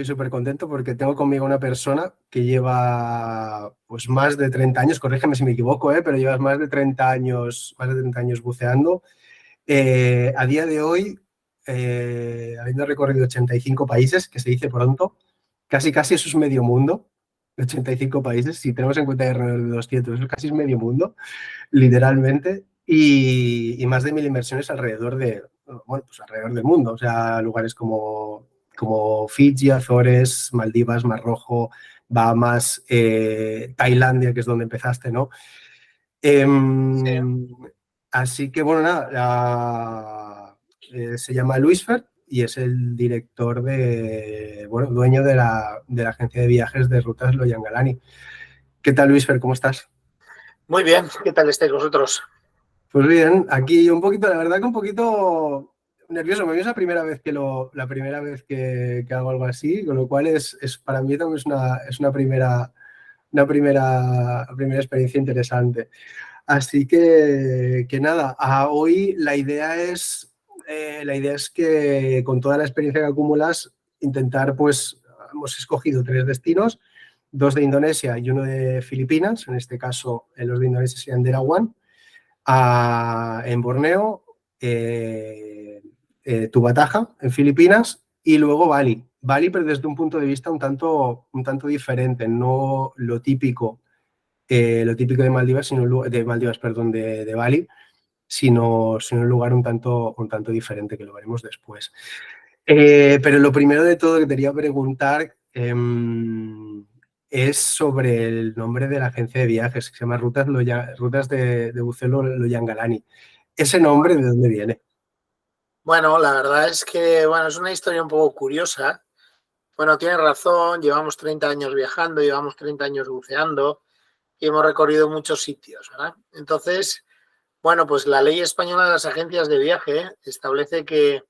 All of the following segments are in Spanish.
estoy súper contento porque tengo conmigo una persona que lleva pues más de 30 años, corrígeme si me equivoco, pero llevas más de 30 años buceando. A día de hoy, habiendo recorrido 85 países, que se dice pronto, casi eso es medio mundo, 85 países, si tenemos en cuenta que alrededor de 200, eso casi es medio mundo, literalmente, y más de 1000 inversiones alrededor alrededor del mundo, o sea, lugares como Fiji, Azores, Maldivas, Mar Rojo, Bahamas, Tailandia, que es donde empezaste, ¿no? Sí. Así que, bueno, nada, se llama Luis Fer y es el director dueño de la agencia de viajes de rutas Loyangalani. ¿Qué tal, Luis Fer? ¿Cómo estás? Muy bien, ¿qué tal estáis vosotros? Pues bien, aquí un poquito, la verdad que un poquito nervioso. Me es la primera vez que hago algo así, con lo cual para mí también es una primera experiencia interesante. Así que nada, hoy la idea es que con toda la experiencia que acumulas, intentar, pues, hemos escogido 3 destinos, 2 de Indonesia y 1 de Filipinas, en este caso los de Indonesia serían Derawan, en Borneo, Tubataha, en Filipinas, y luego Bali. Bali, pero desde un punto de vista un tanto diferente, no lo típico de Maldivas, de Bali, sino un lugar un tanto diferente, que lo veremos después. Pero lo primero de todo que te quería preguntar es sobre el nombre de la agencia de viajes, que se llama Rutas de Buceo Loyangalani. ¿Ese nombre de dónde viene? Bueno, la verdad es que es una historia un poco curiosa. Bueno, tienes razón, llevamos 30 años viajando, llevamos 30 años buceando y hemos recorrido muchos sitios, ¿verdad? Entonces, pues la ley española de las agencias de viaje establece que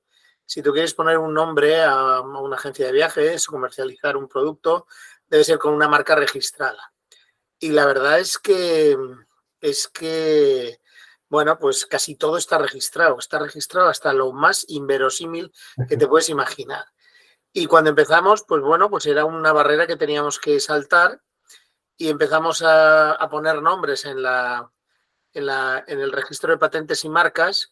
si tú quieres poner un nombre a una agencia de viajes, comercializar un producto, debe ser con una marca registrada. Y la verdad es que, pues casi todo está registrado hasta lo más inverosímil que te puedes imaginar. Y cuando empezamos, pues era una barrera que teníamos que saltar y empezamos a poner nombres en el registro de patentes y marcas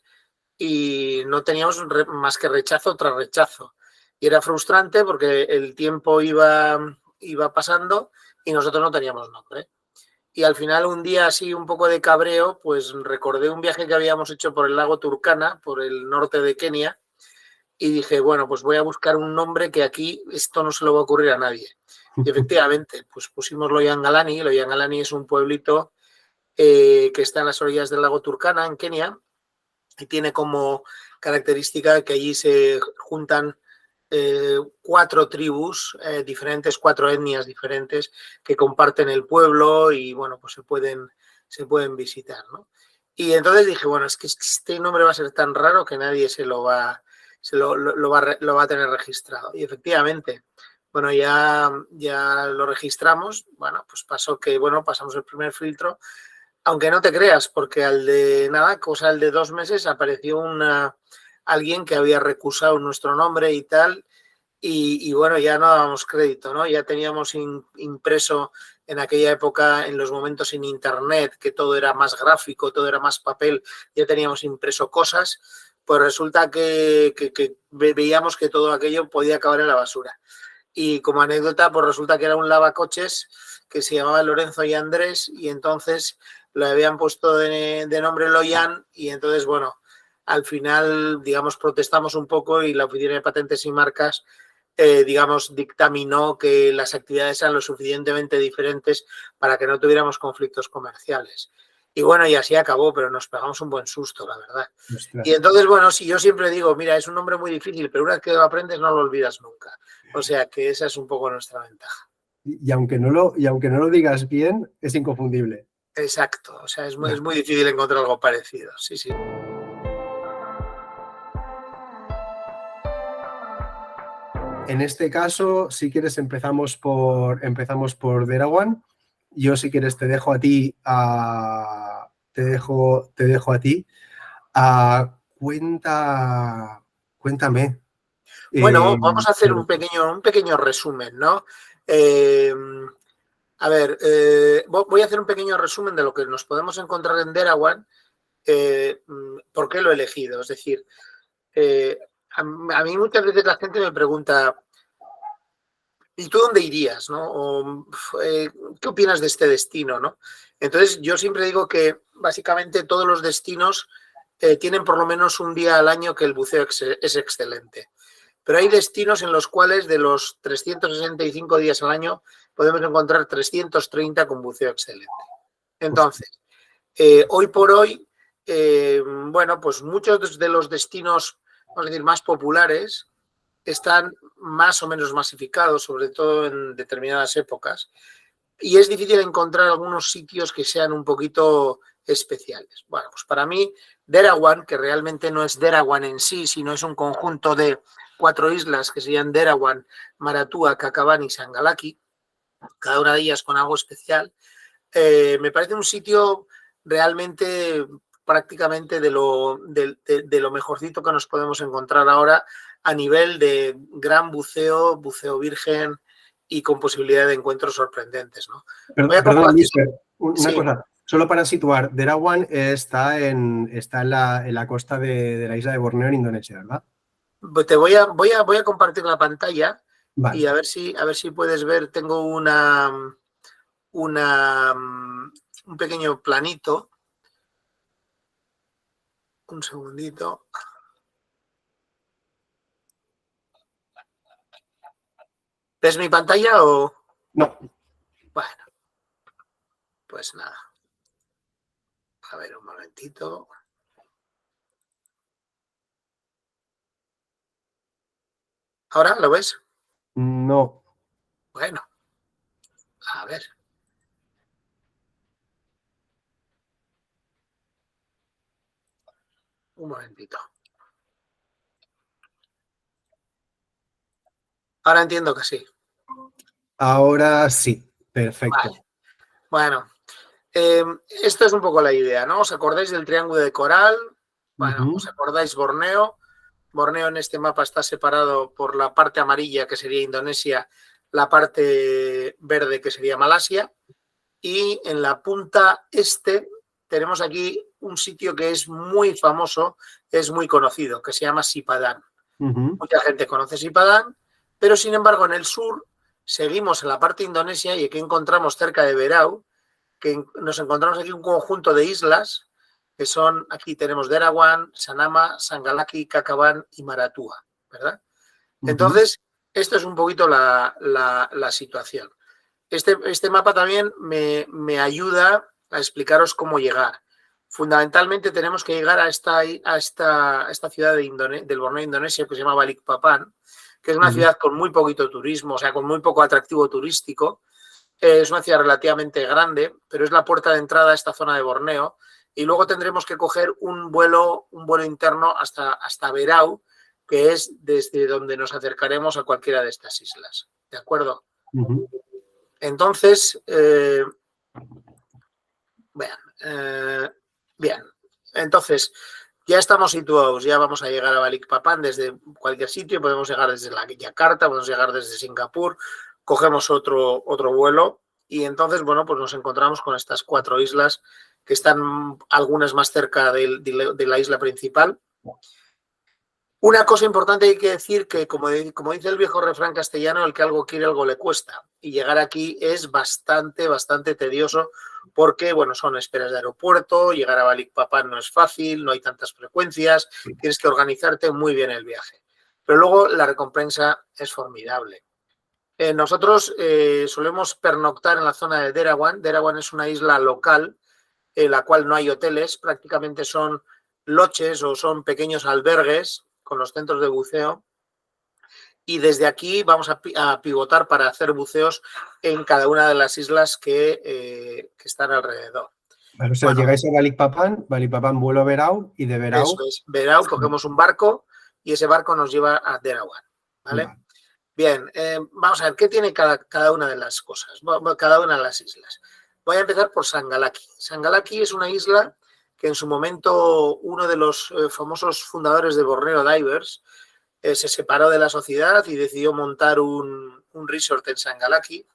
y no teníamos más que rechazo tras rechazo. Y era frustrante porque el tiempo iba pasando y nosotros no teníamos nombre. Y al final, un día así un poco de cabreo, pues recordé un viaje que habíamos hecho por el lago Turkana, por el norte de Kenia, y dije, pues voy a buscar un nombre que aquí esto no se lo va a ocurrir a nadie. Y efectivamente, pues pusimos Loyangalani. Loyangalani es un pueblito que está en las orillas del lago Turkana, en Kenia, y tiene como característica que allí se juntan 4 tribus diferentes, 4 etnias diferentes que comparten el pueblo y pues se pueden visitar, ¿no? Y entonces dije, es que este nombre va a ser tan raro que nadie lo va a tener registrado. Y efectivamente, ya lo registramos. Pues pasó que pasamos el primer filtro, aunque no te creas, porque al de 2 meses apareció alguien que había recusado nuestro nombre y tal, y ya no dábamos crédito, ¿no? Ya teníamos impreso en aquella época, en los momentos sin internet, que todo era más gráfico, todo era más papel, ya teníamos impreso cosas, pues resulta que veíamos que todo aquello podía acabar en la basura. Y como anécdota, pues resulta que era un lavacoches que se llamaba Lorenzo y Andrés, y entonces lo habían puesto de nombre Loyan, y entonces, al final, protestamos un poco y la Oficina de Patentes y Marcas, dictaminó que las actividades eran lo suficientemente diferentes para que no tuviéramos conflictos comerciales. Y así acabó, pero nos pegamos un buen susto, la verdad. Ostras. Y entonces, si yo siempre digo, mira, es un nombre muy difícil, pero una vez que lo aprendes no lo olvidas nunca. O sea que esa es un poco nuestra ventaja. Y aunque no lo digas bien, es inconfundible. Exacto, o sea, es muy difícil encontrar algo parecido, sí, sí. En este caso, si quieres, empezamos por Derawan. Yo, si quieres, te dejo a ti. Cuéntame. Bueno, vamos a hacer Pero, un pequeño resumen, ¿no? A ver, voy a hacer un pequeño resumen de lo que nos podemos encontrar en Derawan. ¿Por qué lo he elegido? Es decir, a mí muchas veces la gente me pregunta, ¿y tú dónde irías? ¿No? O, ¿qué opinas de este destino? ¿No? Entonces, yo siempre digo que básicamente todos los destinos tienen por lo menos un día al año que el buceo es excelente. Pero hay destinos en los cuales de los 365 días al año podemos encontrar 330 con buceo excelente. Entonces, hoy por hoy, bueno, pues muchos de los destinos, vamos a decir, más populares están más o menos masificados, sobre todo en determinadas épocas, y es difícil encontrar algunos sitios que sean un poquito especiales. Bueno, pues para mí, Derawan, que realmente no es Derawan en sí, sino es un conjunto de 4 islas que serían Derawan, Maratua, Cacaban y Sangalaki, cada una de ellas con algo especial, me parece un sitio realmente prácticamente de lo mejorcito que nos podemos encontrar ahora a nivel de gran buceo, buceo virgen y con posibilidad de encuentros sorprendentes, ¿no? Voy a perdona, compartir. Luis, una Sí, cosa. Solo para situar, Derawan está en la costa de la isla de Borneo, en Indonesia, ¿verdad? voy a compartir la pantalla y Vale. a ver si puedes ver. Tengo un pequeño planito. Un segundito. ¿Ves mi pantalla o...? No. Bueno, pues nada. A ver, un momentito. ¿Ahora lo ves? No. Bueno, a ver. Un momentito. Ahora entiendo que sí. Ahora sí. Perfecto. Vale. Bueno, esto es un poco la idea, ¿no? ¿Os acordáis del triángulo de coral? Bueno, ¿os acordáis Borneo? Borneo en este mapa está separado por la parte amarilla, que sería Indonesia, la parte verde, que sería Malasia, y en la punta este tenemos aquí un sitio que es muy famoso, es muy conocido, que se llama Sipadan. Mucha gente conoce Sipadan, pero sin embargo en el sur seguimos en la parte de Indonesia y aquí encontramos cerca de Berau, que nos encontramos aquí un conjunto de islas que son, aquí tenemos Derawan, Sanama, Sangalaki, Cacaban y Maratua, ¿verdad? Entonces, esto es un poquito la situación. Este mapa también me ayuda a explicaros cómo llegar. Fundamentalmente tenemos que llegar a esta ciudad del Borneo, Indonesia, que se llama Balikpapan, que es una ciudad con muy poquito turismo, o sea, con muy poco atractivo turístico. Es una ciudad relativamente grande, pero es la puerta de entrada a esta zona de Borneo. Y luego tendremos que coger un vuelo interno hasta Berau, que es desde donde nos acercaremos a cualquiera de estas islas. ¿De acuerdo? Entonces, bien, entonces ya estamos situados, ya vamos a llegar a Balikpapan desde cualquier sitio, podemos llegar desde la Yakarta, podemos llegar desde Singapur, cogemos otro vuelo y entonces, bueno, pues nos encontramos con estas 4 islas que están algunas más cerca de la isla principal. Una cosa importante hay que decir que, como dice el viejo refrán castellano, el que algo quiere, algo le cuesta. Y llegar aquí es bastante tedioso porque, bueno, son esperas de aeropuerto, llegar a Balikpapan no es fácil, no hay tantas frecuencias, tienes que organizarte muy bien el viaje. Pero luego la recompensa es formidable. Nosotros solemos pernoctar en la zona de Derawan. Derawan es una isla local en la cual no hay hoteles, prácticamente son loches o son pequeños albergues con los centros de buceo, y desde aquí vamos a pivotar para hacer buceos en cada una de las islas que están alrededor. Vale, o sea, bueno, llegáis a Balikpapan vuelo a Berau y de Berau... Eso es, Berau, cogemos un barco y ese barco nos lleva a Derawan, ¿vale? Vale. Bien, vamos a ver, ¿qué tiene cada una de las cosas, cada una de las islas? Voy a empezar por Sangalaki. Sangalaki es una isla que en su momento uno de los famosos fundadores de Borneo Divers se separó de la sociedad y decidió montar un resort en Sangalaki.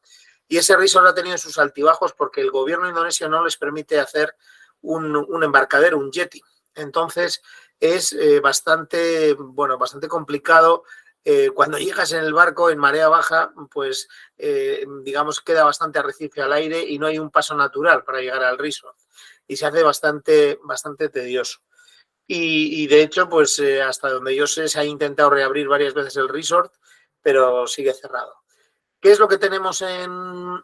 Y ese resort ha tenido sus altibajos porque el gobierno indonesio no les permite hacer un embarcadero, un jetty. Entonces es bastante complicado. Cuando llegas en el barco en marea baja, pues digamos queda bastante arrecife al aire y no hay un paso natural para llegar al resort. Y se hace bastante tedioso. Y de hecho, pues hasta donde yo sé, se ha intentado reabrir varias veces el resort, pero sigue cerrado. ¿Qué es lo que tenemos en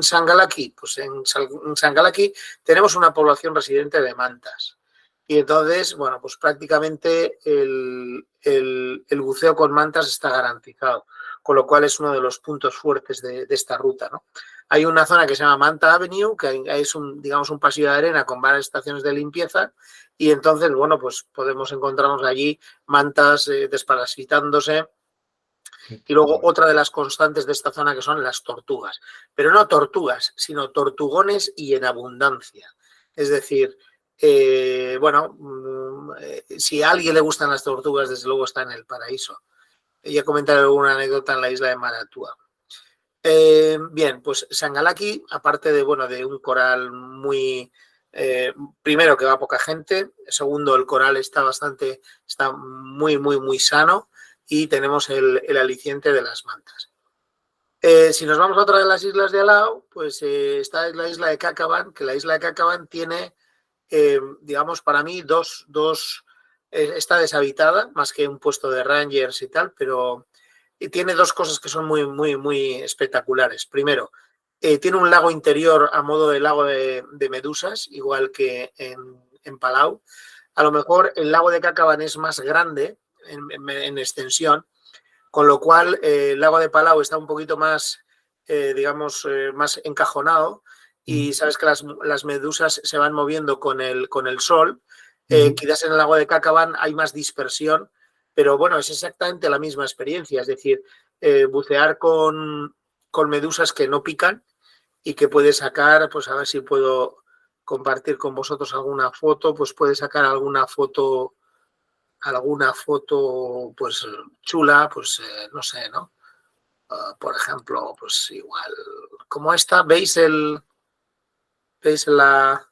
Sangalaki? Pues en Sangalaki tenemos una población residente de mantas. Y entonces, bueno, pues prácticamente el buceo con mantas está garantizado, con lo cual es uno de los puntos fuertes de esta ruta, ¿no? Hay una zona que se llama Manta Avenue, que es digamos un pasillo de arena con varias estaciones de limpieza, y entonces, bueno, pues podemos encontrarnos allí mantas desparasitándose. Y luego otra de las constantes de esta zona que son las tortugas, pero no tortugas, sino tortugones y en abundancia. Es decir, si a alguien le gustan las tortugas, desde luego está en el paraíso. Ya comentaré alguna anécdota en la isla de Maratua. Bien, pues Sangalaki, aparte de un coral muy... primero que va poca gente, segundo el coral está muy sano, y tenemos el aliciente de las mantas. Si nos vamos a otra de las islas de al lado, pues está la isla de Cacaban, que la isla de Cacaban tiene, digamos, para mí está deshabitada, más que un puesto de rangers y tal, pero tiene dos cosas que son muy espectaculares. Primero, tiene un lago interior a modo de lago de medusas, igual que en Palau. A lo mejor el lago de Cacaban es más grande en extensión, con lo cual el lago de Palau está un poquito más, más encajonado, y sabes que las medusas se van moviendo con el sol. Quizás en el lago de Cacaban hay más dispersión, pero bueno, es exactamente la misma experiencia, es decir, bucear con medusas que no pican y que puedes sacar, pues a ver si puedo compartir con vosotros alguna foto, pues puedes sacar alguna foto pues chula, pues no sé, ¿no? Por ejemplo, pues igual, como esta, ¿veis la...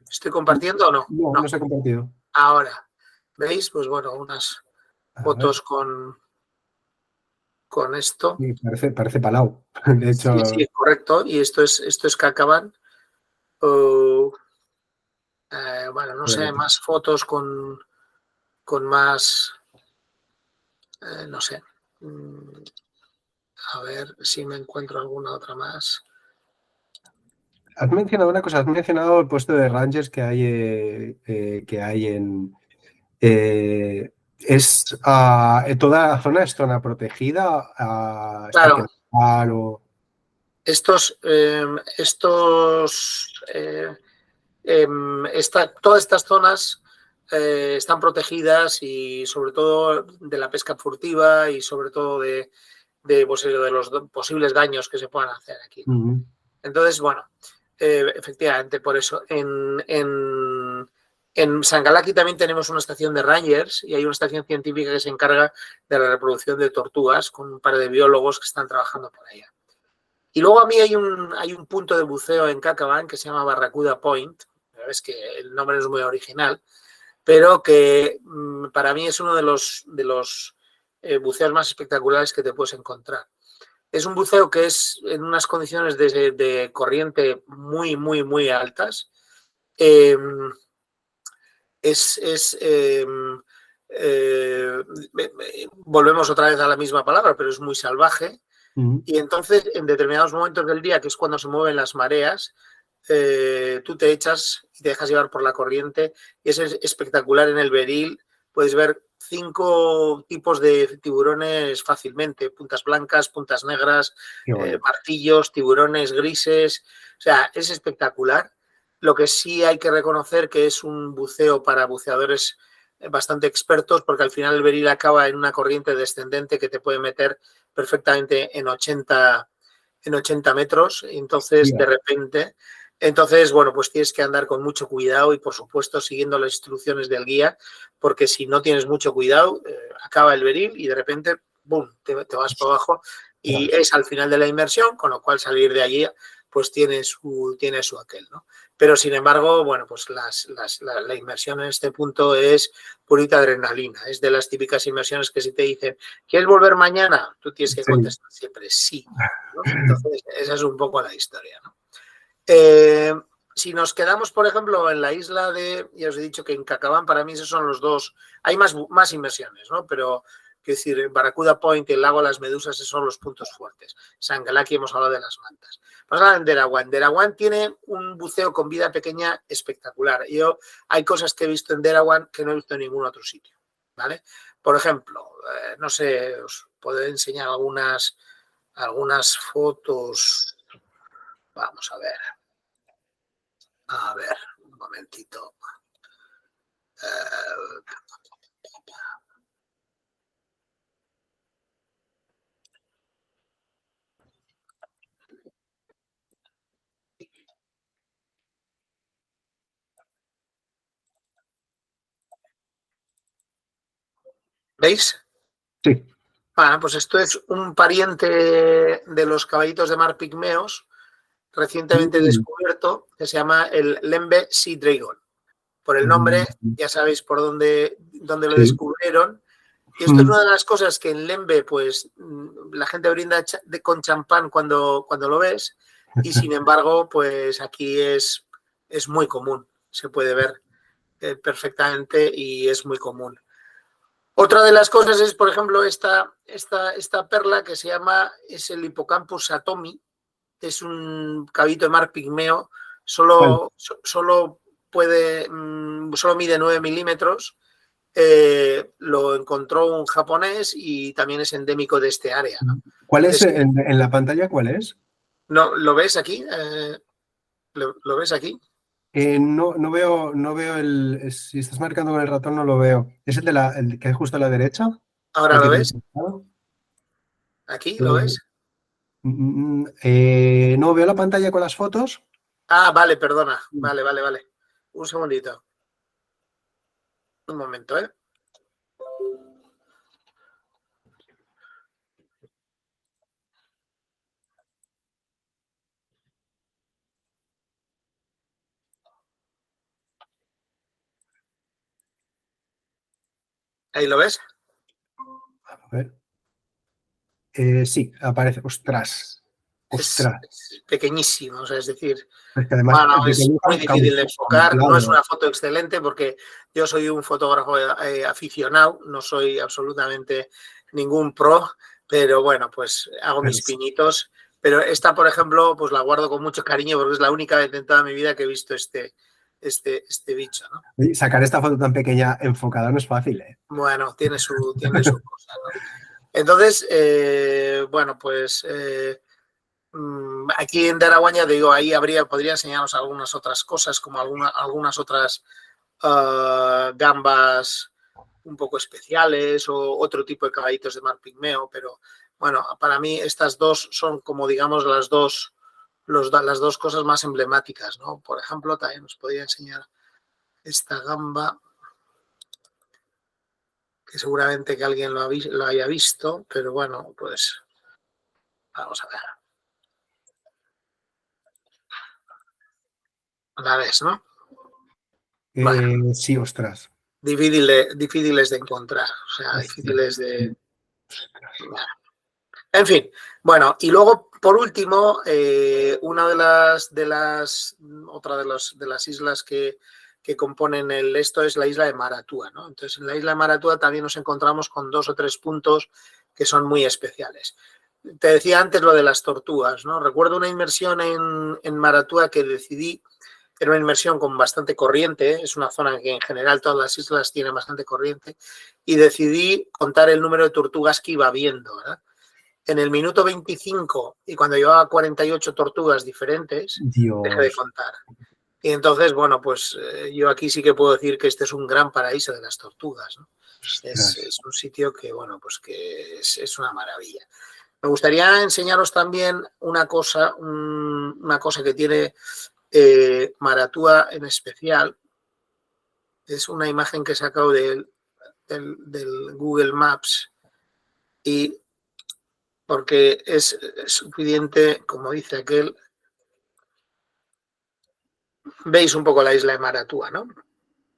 ¿Estoy compartiendo o no? No se ha compartido. Ahora, ¿veis? Pues bueno, unas fotos con esto. Sí, parece Palau. De hecho... Sí, correcto. Y esto es Cacaban. Bueno, no sé, más fotos con más... no sé. A ver si me encuentro alguna otra más. Has mencionado una cosa, has mencionado el puesto de rangers que hay en... ¿toda la zona es zona protegida? Claro. O... Todas estas zonas están protegidas, y sobre todo de la pesca furtiva, y sobre todo de los posibles daños que se puedan hacer aquí. Entonces, bueno, efectivamente, por eso en Sangalaki también tenemos una estación de rangers, y hay una estación científica que se encarga de la reproducción de tortugas, con un par de biólogos que están trabajando por allá. Y luego a mí hay un punto de buceo en Cacaban que se llama Barracuda Point. Es que el nombre no es muy original, pero que para mí es uno de los buceos más espectaculares que te puedes encontrar. Es un buceo que es en unas condiciones de corriente muy altas. Volvemos otra vez a la misma palabra, pero es muy salvaje. Y entonces, en determinados momentos del día, que es cuando se mueven las mareas, tú te echas y te dejas llevar por la corriente, y es espectacular. En el beril puedes ver 5 tipos de tiburones fácilmente: puntas blancas, puntas negras, martillos, tiburones grises. O sea, es espectacular. Lo que sí hay que reconocer que es un buceo para buceadores bastante expertos, porque al final el beril acaba en una corriente descendente que te puede meter perfectamente en 80 metros. Entonces, de repente, Entonces, bueno, pues tienes que andar con mucho cuidado y, por supuesto, siguiendo las instrucciones del guía, porque si no tienes mucho cuidado, acaba el beril y de repente, ¡boom!, te vas para abajo y es al final de la inmersión, con lo cual salir de allí pues tiene su aquel, ¿no? Pero, sin embargo, bueno, pues la inmersión en este punto es purita adrenalina. Es de las típicas inmersiones que si te dicen, ¿quieres volver mañana? Tú tienes que contestar siempre sí, ¿no? Entonces, esa es un poco la historia, ¿no? Si nos quedamos, por ejemplo, en la isla de, ya os he dicho que en Cacabán, para mí esos son los dos, hay más inmersiones, ¿no? Pero, quiero decir, en Barracuda Point y el lago de las Medusas, esos son los puntos fuertes. Sangalaki hemos hablado de las mantas. Vamos a hablar en Derawan. Derawan tiene un buceo con vida pequeña espectacular. Hay cosas que he visto en Derawan que no he visto en ningún otro sitio, ¿vale? Por ejemplo, no sé, os puedo enseñar algunas fotos. Vamos a ver. A ver, un momentito. ¿Veis? Sí. Bueno, pues esto es un pariente de los caballitos de mar pigmeos recientemente descubierto, que se llama el Lembe Sea Dragon. Por el nombre, ya sabéis por dónde lo descubrieron. Y esto es una de las cosas que en Lembe, pues, la gente brinda con champán cuando lo ves, y sin embargo, pues aquí es muy común, se puede ver perfectamente y es muy común. Otra de las cosas es, por ejemplo, esta perla que es el Hippocampus satomi, es un caballito de mar pigmeo, solo mide 9 milímetros. Lo encontró un japonés y también es endémico de este área, ¿no? ¿Cuál es en la pantalla? ¿Cuál es? No, ¿lo ves aquí? ¿Lo ves aquí? No veo si estás marcando con el ratón, no lo veo. ¿Es el que hay justo a la derecha? ¿Ahora lo ves? ¿Aquí lo ves? No veo la pantalla con las fotos. Ah, vale, perdona. Vale. Un segundito. Un momento, ¿eh? ¿Ahí lo ves? A ver. Sí, aparece. Ostras. Es pequeñísimo, o sea, es decir, Es que además bueno, es muy difícil de enfocar. camuflado. No es una foto excelente porque yo soy un fotógrafo aficionado, no soy absolutamente ningún pro, pero bueno, pues hago mis pinitos. Pero esta, por ejemplo, pues la guardo con mucho cariño porque es la única vez en toda mi vida que he visto este bicho, ¿no? Sacar esta foto tan pequeña enfocada no es fácil, ¿eh? Bueno, tiene su cosa, ¿no? Entonces, bueno, pues aquí en Daraguaña, digo, ahí podría enseñaros algunas otras cosas, como algunas otras gambas un poco especiales o otro tipo de caballitos de mar pigmeo, pero bueno, para mí estas dos son como, digamos, las dos cosas más emblemáticas, ¿no? Por ejemplo, también os podría enseñar esta gamba, que seguramente que alguien lo haya visto, pero bueno, pues vamos a ver. La ves, ¿no? Bueno, sí, ostras. Difíciles de encontrar, o sea, difíciles de... En fin, bueno, y luego, por último, una de las islas que componen esto es la isla de Maratua, ¿no? Entonces, en la isla de Maratua también nos encontramos con 2 o 3 puntos que son muy especiales. Te decía antes lo de las tortugas, ¿no? Recuerdo una inmersión en Maratua que decidí. Era una inmersión con bastante corriente, es una zona que en general todas las islas tienen bastante corriente, y decidí contar el número de tortugas que iba viendo, ¿verdad? En el minuto 25 y cuando llevaba 48 tortugas diferentes, dejé de contar. Y entonces, bueno, pues yo aquí sí que puedo decir que este es un gran paraíso de las tortugas, ¿no? Es un sitio que, bueno, pues que es una maravilla. Me gustaría enseñaros también una cosa que tiene Maratúa en especial. Es una imagen que he sacado del Google Maps y porque es suficiente, como dice aquel, veis un poco la isla de Maratúa, ¿no?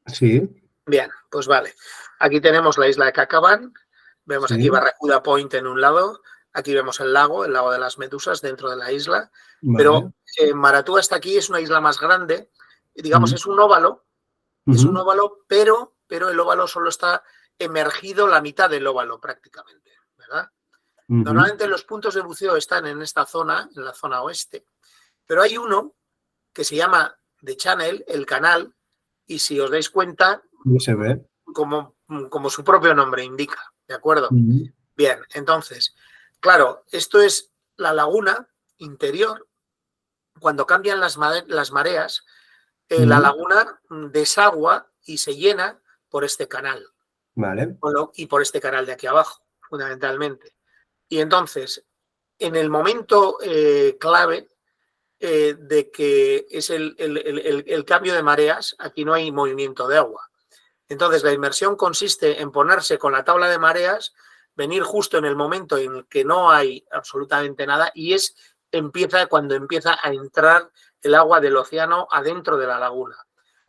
Sí. Bien, pues vale. Aquí tenemos la isla de Cacaban, vemos aquí Barracuda Point en un lado, aquí vemos el lago de las Medusas dentro de la isla, pero Maratúa está aquí, es una isla más grande, digamos, es un óvalo, pero el óvalo solo está emergido la mitad del óvalo prácticamente, ¿verdad? Normalmente los puntos de buceo están en esta zona, en la zona oeste, pero hay uno que se llama The Channel, el canal, y si os dais cuenta, no se ve. Como su propio nombre indica, ¿de acuerdo? Bien, entonces, claro, esto es la laguna interior. Cuando cambian las mareas, la laguna desagua y se llena por este canal. Vale. Y por este canal de aquí abajo, fundamentalmente. Y entonces, en el momento clave de que es el cambio de mareas, aquí no hay movimiento de agua. Entonces, la inmersión consiste en ponerse con la tabla de mareas, venir justo en el momento en el que no hay absolutamente nada y cuando empieza a entrar el agua del océano adentro de la laguna.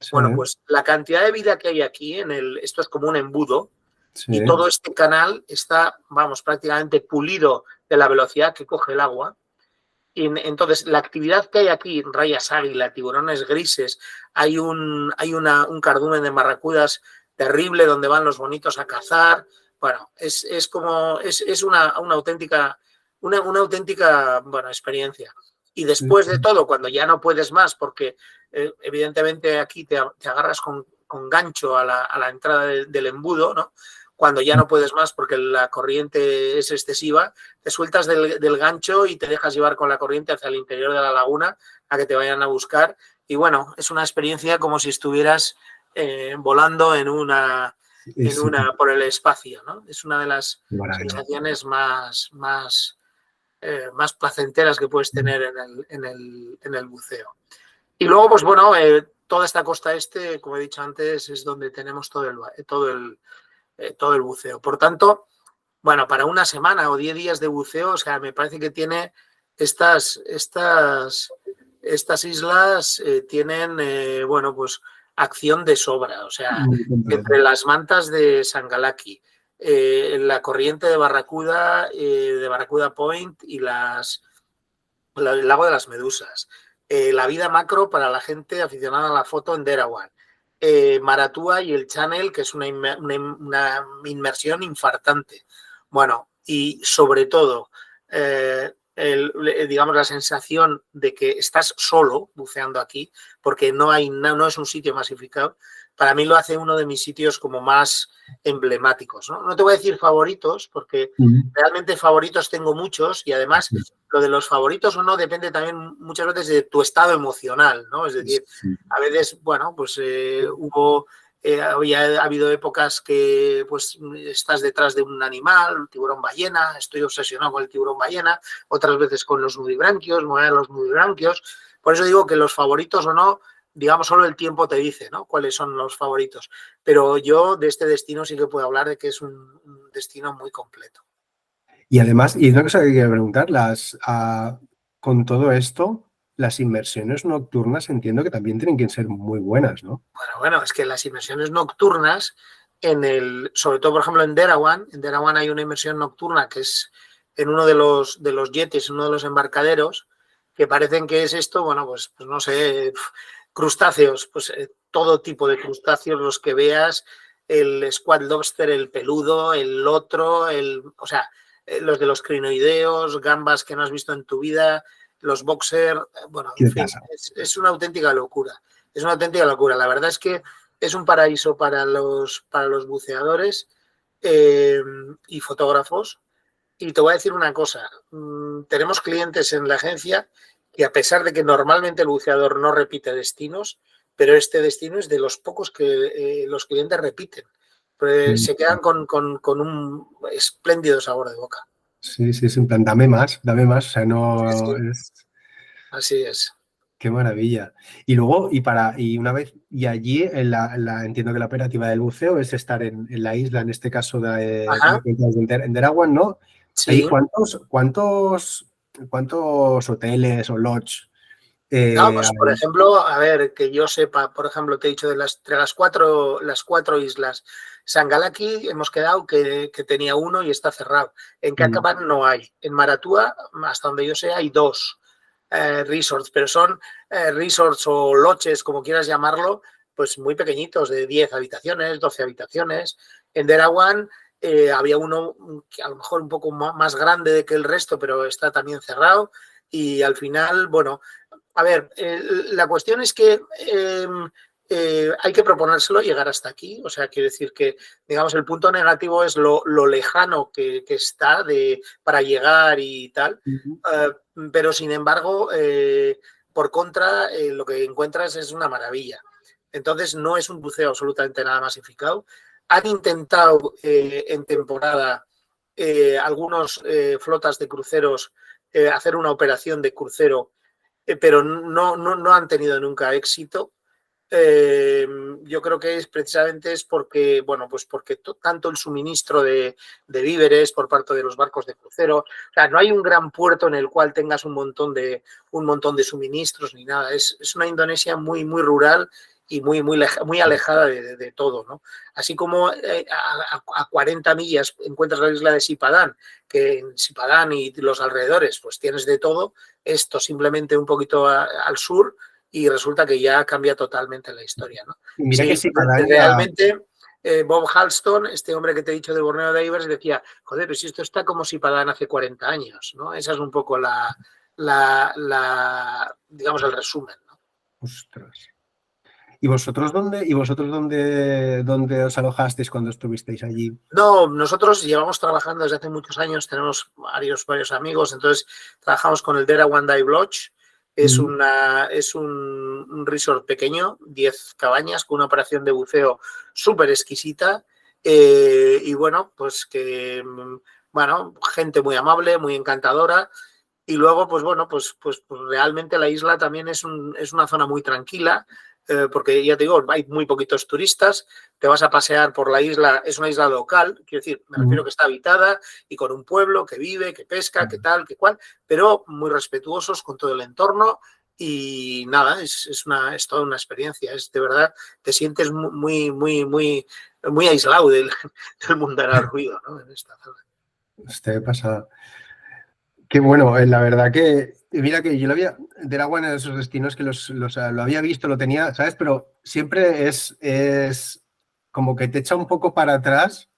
Sí. Bueno, pues la cantidad de vida que hay aquí, esto es como un embudo, y todo este canal está, vamos, prácticamente pulido de la velocidad que coge el agua. Y entonces, la actividad que hay aquí, rayas águila, tiburones grises, hay un cardumen de barracudas terrible donde van los bonitos a cazar. Bueno, es una auténtica bueno, experiencia. Y después de todo, cuando ya no puedes más, porque evidentemente aquí te agarras con gancho a la entrada del embudo, ¿no? Cuando ya no puedes más porque la corriente es excesiva, te sueltas del gancho y te dejas llevar con la corriente hacia el interior de la laguna a que te vayan a buscar. Y bueno, es una experiencia como si estuvieras volando por el espacio, ¿no? Es una de las sensaciones más placenteras que puedes tener en el buceo. Y luego, pues bueno, toda esta costa este, como he dicho antes, es donde tenemos todo el buceo. Por tanto, bueno, para una semana o 10 días de buceo, o sea, me parece que tiene estas islas tienen, bueno, pues acción de sobra. O sea, entre las mantas de Sangalaki, la corriente de Barracuda Point y el lago de las Medusas, la vida macro para la gente aficionada a la foto en Derawan. Maratúa y el Channel, que es una inmersión infartante. Bueno, y sobre todo, digamos, la sensación de que estás solo buceando aquí, porque no es un sitio masificado, para mí lo hace uno de mis sitios como más emblemáticos, ¿no? No te voy a decir favoritos, porque realmente favoritos tengo muchos y además lo de los favoritos o no depende también muchas veces de tu estado emocional, ¿no? Es decir, a veces, bueno, pues ha habido épocas que pues estás detrás de un animal, tiburón ballena, estoy obsesionado con el tiburón ballena, otras veces con los nudibranquios, los nudibranquios. Por eso digo que los favoritos o no, digamos, solo el tiempo te dice, ¿no? Cuáles son los favoritos. Pero yo de este destino sí que puedo hablar de que es un destino muy completo. Y además, y una cosa que quería preguntar, con todo esto, las inmersiones nocturnas entiendo que también tienen que ser muy buenas, ¿no? Bueno, es que las inmersiones nocturnas, sobre todo, por ejemplo, en Derawan hay una inmersión nocturna que es en uno de los yetis, en uno de los embarcaderos, que parecen que es esto, bueno, pues no sé, crustáceos, pues todo tipo de crustáceos, los que veas, el squat lobster, el peludo, el otro, o sea, los de los crinoideos, gambas que no has visto en tu vida, los boxer, bueno, en fin, es una auténtica locura. Es una auténtica locura. La verdad es que es un paraíso para los buceadores y fotógrafos. Y te voy a decir una cosa. Tenemos clientes en la agencia que, a pesar de que normalmente el buceador no repite destinos, pero este destino es de los pocos que los clientes repiten. Se quedan con un espléndido sabor de boca. Sí, en plan, dame más, o sea, no sí. Así es. Qué maravilla. Y luego, y una vez, y allí entiendo que la operativa del buceo es estar en la isla, en este caso Ajá, en Derawan, ¿no? Ahí, sí. ¿cuántos hoteles o lodge No, pues por hay? ejemplo, a ver, que yo sepa, por ejemplo, te he dicho entre las cuatro islas. Sangalaki hemos quedado que tenía uno y está cerrado. En Mm, Catapan no hay. En Maratua, hasta donde yo sé, hay dos resorts, pero son resorts o loches, como quieras llamarlo, pues muy pequeñitos, de 10 habitaciones, 12 habitaciones. En Derawan había uno que a lo mejor un poco más grande que el resto, pero está también cerrado. Y al final, bueno, a ver, la cuestión es que hay que proponérselo llegar hasta aquí. O sea, quiero decir que, digamos, el punto negativo es lo lejano que está para llegar y tal. ujú. Pero, sin embargo, por contra, lo que encuentras es una maravilla. Entonces, no es un buceo absolutamente nada masificado. Han intentado en temporada algunos flotas de cruceros hacer una operación de crucero pero no han tenido nunca éxito. Yo creo que precisamente es porque, bueno, pues porque tanto el suministro de víveres por parte de los barcos de crucero, o sea, no hay un gran puerto en el cual tengas un montón de suministros ni nada. Es una Indonesia muy, muy rural y muy alejada de todo, ¿no? Así como a 40 millas encuentras la isla de Sipadán, que en Sipadán y los alrededores pues tienes de todo, esto simplemente un poquito al sur y resulta que ya cambia totalmente la historia, ¿no? Y mira que Sí, sí, Padania. realmente Bob Halston, este hombre que te he dicho de Borneo Divers, decía, joder, pero si esto está como si Padán hace 40 años, ¿no? Esa es un poco digamos, el resumen, ¿no? Ostras. ¿Y vosotros dónde os alojasteis cuando estuvisteis allí? No, nosotros llevamos trabajando desde hace muchos años, tenemos varios amigos, entonces trabajamos con el Dera One Dive Lodge. Mm, Es un resort pequeño, 10 cabañas, con una operación de buceo súper exquisita. Y bueno, pues bueno, gente muy amable, muy encantadora. Y luego, pues bueno, pues realmente la isla también es una zona muy tranquila, porque ya te digo, hay muy poquitos turistas, te vas a pasear por la isla, es una isla local, quiero decir, me refiero mm, que está habitada y con un pueblo que vive, que pesca, que tal, que cual, pero muy respetuosos con todo el entorno y nada, es toda una experiencia, es de verdad, te sientes muy, muy, muy, muy aislado del mundanal ruido, ¿no? En esta zona. Este pasa. Qué bueno, la verdad que, mira que yo lo había, del agua en esos destinos que lo había visto, lo tenía, ¿sabes? Pero siempre es como que te echa un poco para atrás,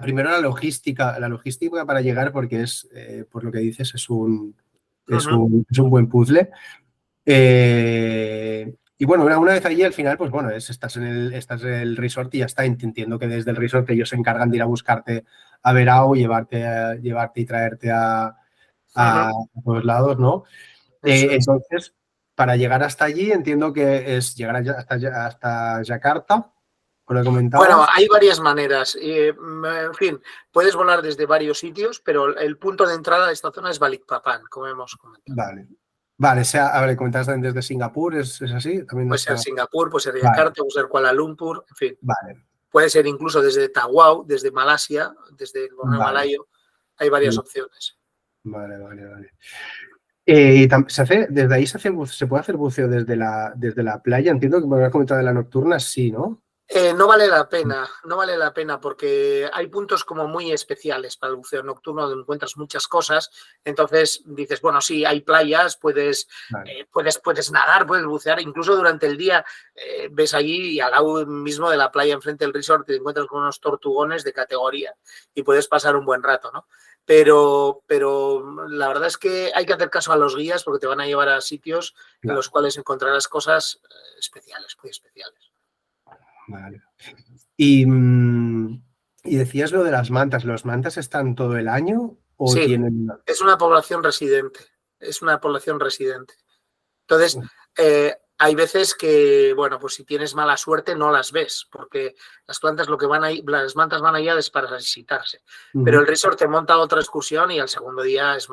primero la logística para llegar, porque por lo que dices, es Ujú. un, es un buen puzzle. Y bueno, una vez allí, al final, pues bueno, estás en el resort y ya está. Entiendo que desde el resort ellos se encargan de ir a buscarte a Verao, llevarte y traerte a Ujú. todos lados, ¿no? Eso es. Entonces, para llegar hasta allí, entiendo que es llegar hasta Yakarta, como lo Bueno, comentabas. hay varias maneras. En fin, puedes volar desde varios sitios, pero el punto de entrada de esta zona es Balikpapan, como hemos comentado. Vale. Vale, a ver, comentabas también desde Singapur, ¿es así? También Puede ser está. Singapur, puede ser Vale, Yakarta, puede ser Kuala Lumpur, en fin. vale, Puede ser incluso desde Tawau, desde Malasia, desde el Borneo vale. Malayo. Hay varias opciones. Vale, vale, vale. Desde ahí se puede hacer buceo desde la playa. Entiendo que me habías comentado de la nocturna, sí, ¿no? No vale la pena, no vale la pena porque hay puntos como muy especiales para el buceo nocturno donde encuentras muchas cosas. Entonces dices, bueno, sí, hay playas, Vale. puedes nadar, puedes bucear, incluso durante el día ves allí y al lado mismo de la playa, enfrente del resort, te encuentras con unos tortugones de categoría y puedes pasar un buen rato, ¿no? Pero la verdad es que hay que hacer caso a los guías porque te van a llevar a sitios en los Claro, cuales encontrarás cosas especiales, muy especiales. vale. Y decías lo de las mantas. ¿Los mantas están todo el año o Sí, tienen? es una población residente. Es una población residente. Entonces, hay veces que, bueno, pues si tienes mala suerte no las ves, porque las plantas lo que van ahí, las mantas van allá es para visitarse. Pero Ujú. el resort te monta otra excursión y al segundo día es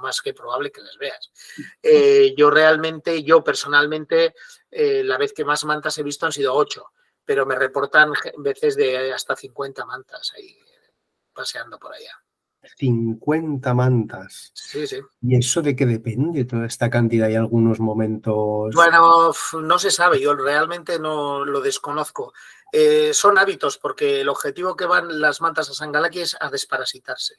más que probable que las veas. Yo personalmente, la vez que más mantas he visto han sido 8, pero me reportan veces de hasta 50 mantas ahí paseando por allá. 50 mantas. Sí, sí. ¿Y eso de qué depende toda esta cantidad? ¿Hay algunos momentos? Bueno, no se sabe, yo realmente no lo desconozco. Son hábitos, porque el objetivo que van las mantas a Sangalaki es a desparasitarse.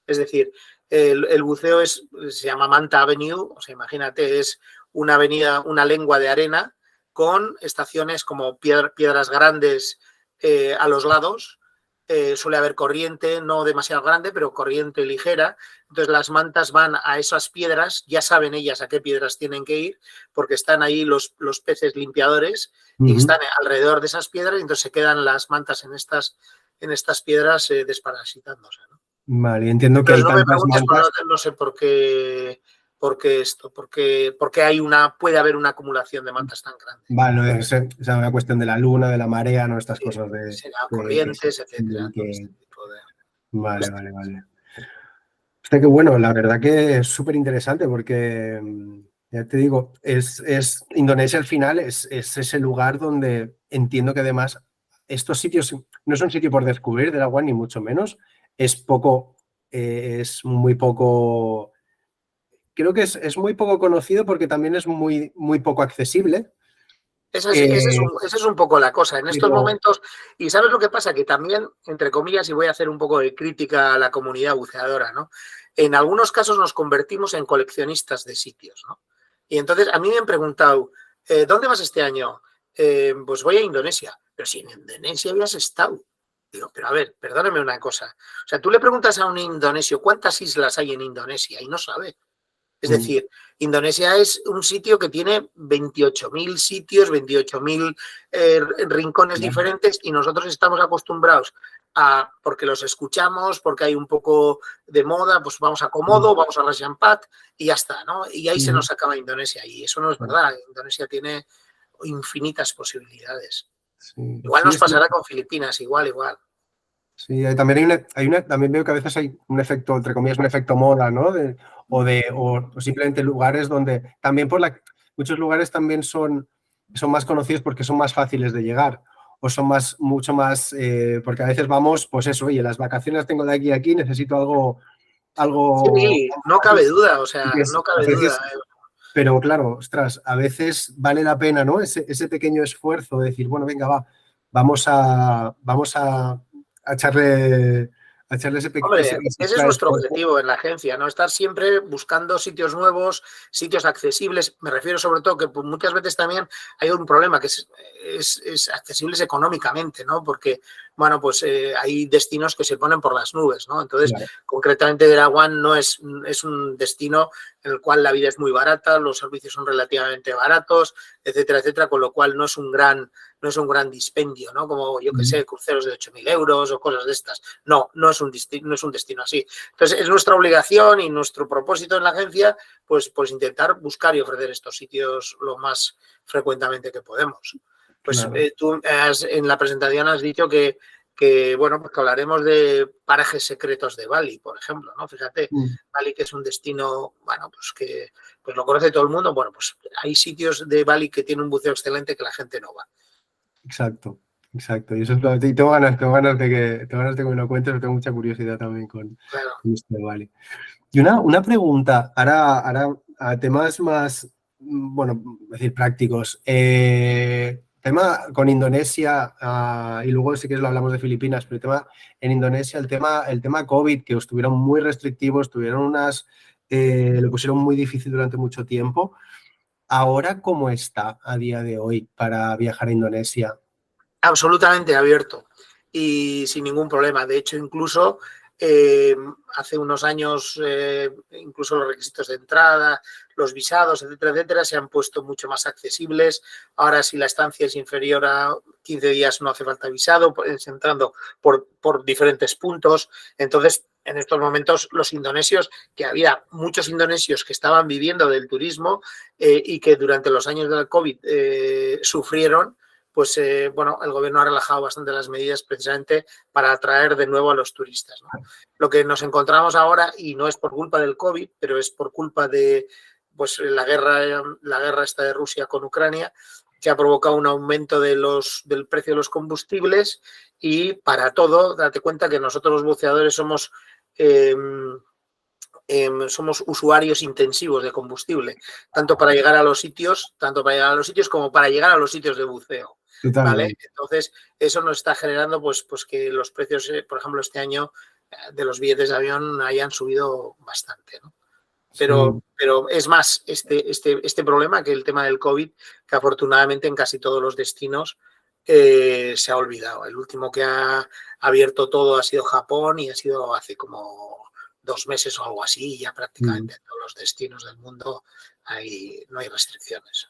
Es decir, el buceo se llama Manta Avenue, o sea, imagínate, es una avenida, una lengua de arena con estaciones como piedras grandes a los lados. Suele haber corriente, no demasiado grande, pero corriente ligera. Entonces las mantas van a esas piedras, ya saben ellas a qué piedras tienen que ir, porque están ahí los peces limpiadores y están alrededor de esas piedras, y entonces se quedan las mantas en estas piedras desparasitándose, ¿no? Vale, entiendo que Entonces hay no me tantas preguntes, mantas. no sé por qué esto, porque puede haber una acumulación de mantas tan grande. Vale, no es, o sea, una cuestión de la luna, de la marea, ¿no? Estas cosas Será corrientes, etcétera, todo que... este tipo de... Vale, vale, vale. Hostia, qué bueno, la verdad que es súper interesante porque, ya te digo, Indonesia al final es ese lugar donde entiendo que además estos sitios no es un sitio por descubrir del agua, ni mucho menos, es muy poco, creo que es muy poco conocido porque también es muy, muy poco accesible. Esa es un poco la cosa. En estos Pero, momentos, y ¿sabes lo que pasa? Que también, entre comillas, y voy a hacer un poco de crítica a la comunidad buceadora, ¿no? En algunos casos nos convertimos en coleccionistas de sitios, ¿no? Y entonces a mí me han preguntado, ¿dónde vas este año? Pues voy a Indonesia. Pero si en Indonesia habías estado. Digo, pero a ver, perdóname una cosa. O sea, tú le preguntas a un indonesio cuántas islas hay en Indonesia y no sabe. Es decir, Indonesia es un sitio que tiene 28.000 sitios, 28.000 rincones diferentes, y nosotros estamos acostumbrados porque los escuchamos, porque hay un poco de moda, pues vamos a Komodo, vamos a Raja Ampat y ya está, ¿no? Y ahí se nos acaba Indonesia, y eso no es verdad. Indonesia tiene infinitas posibilidades. sí, Igual nos pasará con Filipinas, igual. sí, también también veo que a veces hay un efecto, entre comillas, un efecto moda, ¿no? O simplemente lugares donde también muchos lugares también son más conocidos porque son más fáciles de llegar o son mucho más, porque a veces vamos, pues eso, oye, las vacaciones tengo de aquí a aquí, necesito algo Sí, no cabe duda, o sea, no a cabe duda. veces, pero claro, ostras, a veces vale la pena, ¿no? Ese pequeño esfuerzo de decir, bueno, venga, vamos a echarle Hombre, ese ese es extra nuestro esfuerzo. objetivo en la agencia, ¿no? Estar siempre buscando sitios nuevos, sitios accesibles. Me refiero sobre todo que muchas veces también hay un problema que es accesibles económicamente, ¿no? Porque, bueno, pues hay destinos que se ponen por las nubes, ¿no? Entonces, Claro. concretamente Derawan no es un destino en el cual la vida es muy barata, los servicios son relativamente baratos, etcétera, etcétera, con lo cual no es un gran dispendio, ¿no? Como, yo que sé, cruceros de 8.000 euros o cosas de estas. No es un destino así. Entonces, es nuestra obligación y nuestro propósito en la agencia, pues intentar buscar y ofrecer estos sitios lo más frecuentemente que podemos. Pues Claro. tú en la presentación has dicho que bueno, pues que hablaremos de parajes secretos de Bali, por ejemplo, ¿no? Fíjate, Bali, que es un destino, bueno, pues que pues lo conoce todo el mundo. Bueno, pues hay sitios de Bali que tienen un buceo excelente que la gente no va. Exacto. Y eso y tengo ganas de que me lo cuentes, tengo mucha curiosidad también con Claro. esto de Bali. Y una pregunta, ahora a temas más, bueno, es decir, prácticos. Tema con Indonesia, y luego si quieres lo hablamos de Filipinas, pero en Indonesia, el tema COVID, que estuvieron muy restrictivos, lo pusieron muy difícil durante mucho tiempo. Ahora, ¿cómo está a día de hoy para viajar a Indonesia? Absolutamente abierto y sin ningún problema. De hecho, incluso hace unos años, incluso los requisitos de entrada, los visados, etcétera, etcétera, se han puesto mucho más accesibles. Ahora, si la estancia es inferior a 15 días, no hace falta visado, pues, entrando por diferentes puntos. Entonces, en estos momentos, los indonesios, que había muchos indonesios que estaban viviendo del turismo y que durante los años del COVID sufrieron, pues bueno, el gobierno ha relajado bastante las medidas precisamente para atraer de nuevo a los turistas, ¿no? Lo que nos encontramos ahora, y no es por culpa del COVID, pero es por culpa de pues, la guerra esta de Rusia con Ucrania, que ha provocado un aumento del precio de los combustibles, y para todo, date cuenta que nosotros los buceadores somos usuarios intensivos de combustible, tanto para llegar a los sitios como para llegar a los sitios de buceo. ¿Vale? Entonces, eso nos está generando pues que los precios, por ejemplo, este año de los billetes de avión hayan subido bastante, ¿no? Pero es más este problema que el tema del COVID, que afortunadamente en casi todos los destinos se ha olvidado. El último que ha abierto todo ha sido Japón, y ha sido hace como 2 meses o algo así, y ya prácticamente en todos los destinos del mundo no hay restricciones.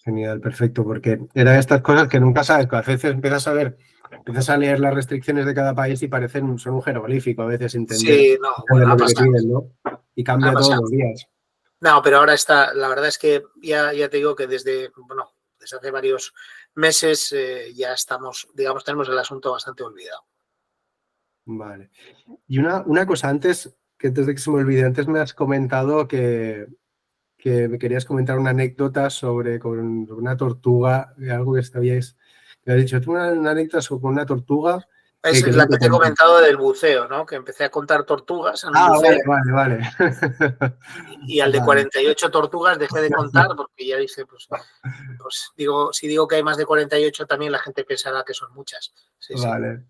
Genial, perfecto, porque eran estas cosas que nunca sabes, que a veces empiezas a leer las restricciones de cada país y son un jeroglífico a veces entender, sí, no, bueno, lo que te piden, ¿no? Y cambia todos los días. No, pero ahora la verdad es que ya te digo que desde hace varios meses ya tenemos el asunto bastante olvidado. Vale. Y una cosa antes de que se me olvide, antes me has comentado que me querías comentar una anécdota sobre con una tortuga, algo que habías dicho. Tú una anécdota sobre una tortuga. Es la que te he comentado del buceo, ¿no? Que empecé a contar tortugas en un buceo. Vale. Y al de 48 tortugas dejé de contar, porque ya dije, pues si digo que hay más de 48, también la gente pensará que son muchas. Sí, vale.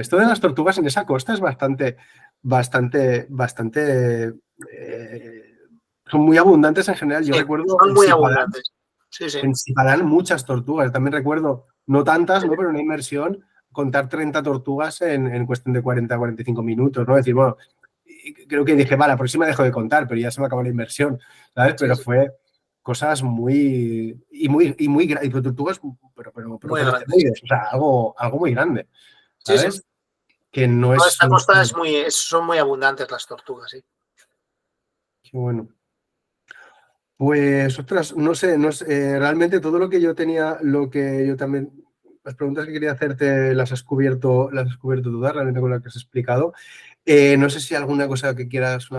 Esto de las tortugas en esa costa es bastante son muy abundantes en general. Yo recuerdo son muy abundantes. Sí. En Sipadán muchas tortugas. También recuerdo, no tantas, ¿no? Pero una inmersión, contar 30 tortugas en cuestión de 40-45 minutos, ¿no? Es decir, bueno, creo que dije, vale, la próxima dejo de contar, pero ya se me acabó la inmersión, ¿sabes? Pero fue cosas muy tortugas, pero muy grandes. O sea, algo muy grande, ¿sabes? Sí. Que no es... Esta costa son muy abundantes las tortugas, sí. Qué bueno. Pues, ostras, no sé, realmente todo lo que yo tenía, las preguntas que quería hacerte las has cubierto todas, realmente con lo que has explicado. No sé si alguna cosa que quieras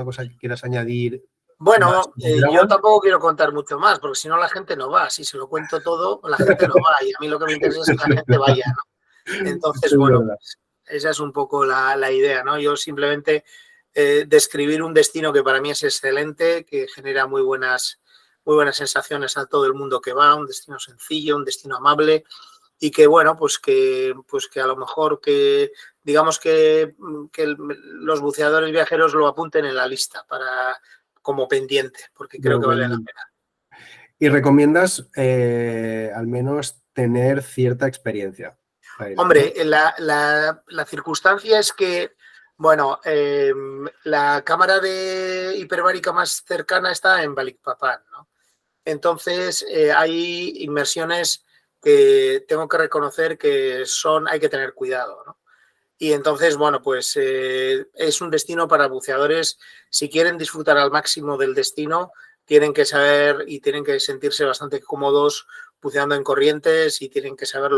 añadir. Bueno, yo tampoco quiero contar mucho más, porque si no la gente no va. Si se lo cuento todo, la gente no va, y a mí lo que me interesa es que la gente vaya, ¿no? Entonces, bueno, pues, esa es un poco la idea, ¿no? Yo simplemente describir un destino que para mí es excelente, que genera muy buenas sensaciones a todo el mundo que va, un destino sencillo, un destino amable, y que, bueno, pues que a lo mejor digamos que los buceadores viajeros lo apunten en la lista como pendiente, porque creo que vale la pena. ¿Y recomiendas al menos tener cierta experiencia? Hombre, la circunstancia es que, bueno, la cámara hiperbárica más cercana está en Balikpapan, ¿no? Entonces, hay inmersiones que tengo que reconocer que hay que tener cuidado, ¿no? Y entonces, bueno, pues es un destino para buceadores. Si quieren disfrutar al máximo del destino, tienen que saber y tienen que sentirse bastante cómodos buceando en corrientes, y tienen que saber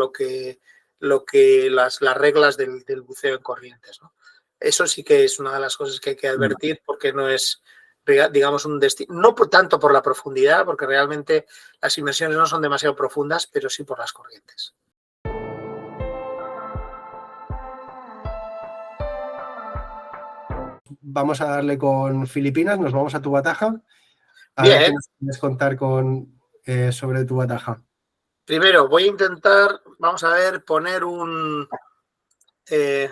las reglas del buceo en corrientes, ¿no? Eso sí que es una de las cosas que hay que advertir, porque no es, digamos, un destino, no tanto por la profundidad, porque realmente las inmersiones no son demasiado profundas, pero sí por las corrientes. Vamos a darle con Filipinas, nos vamos a Tubataha. A Bien. ver qué nos quieres contar sobre Tubataha. Primero, voy a intentar, vamos a ver, poner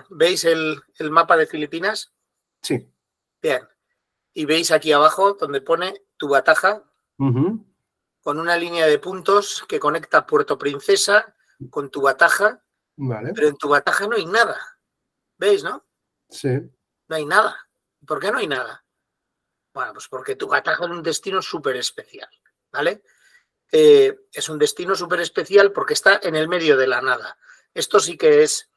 ¿veis el mapa de Filipinas? Sí. Bien. Y veis aquí abajo donde pone Tubataha, con una línea de puntos que conecta Puerto Princesa con Tubataha. Vale. Pero en Tubataha no hay nada. ¿Veis, no? Sí. No hay nada. ¿Por qué no hay nada? Bueno, pues porque Tubataha es un destino súper especial, ¿vale? Es un destino súper especial porque está en el medio de la nada. Esto sí que es,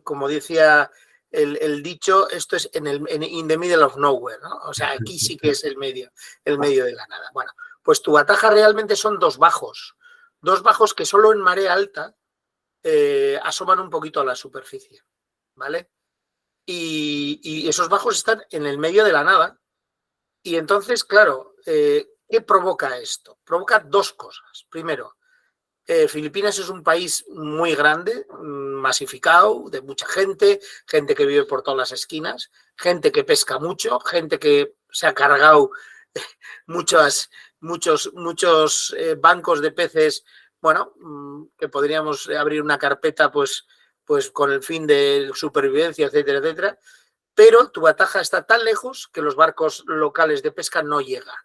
como decía el dicho, esto es in the middle of nowhere, ¿no? O sea, aquí sí que es el medio de la nada. Bueno, pues Tubataha realmente son 2 bajos. dos bajos que solo en marea alta asoman un poquito a la superficie, ¿vale? Y esos bajos están en el medio de la nada. Y entonces, claro, ¿qué provoca esto? Provoca dos cosas. Primero, Filipinas es un país muy grande, masificado, de mucha gente, gente que vive por todas las esquinas, gente que pesca mucho, gente que se ha cargado muchos bancos de peces, bueno, que podríamos abrir una carpeta pues con el fin de supervivencia, etcétera, etcétera. Pero Tuataja está tan lejos que los barcos locales de pesca no llegan.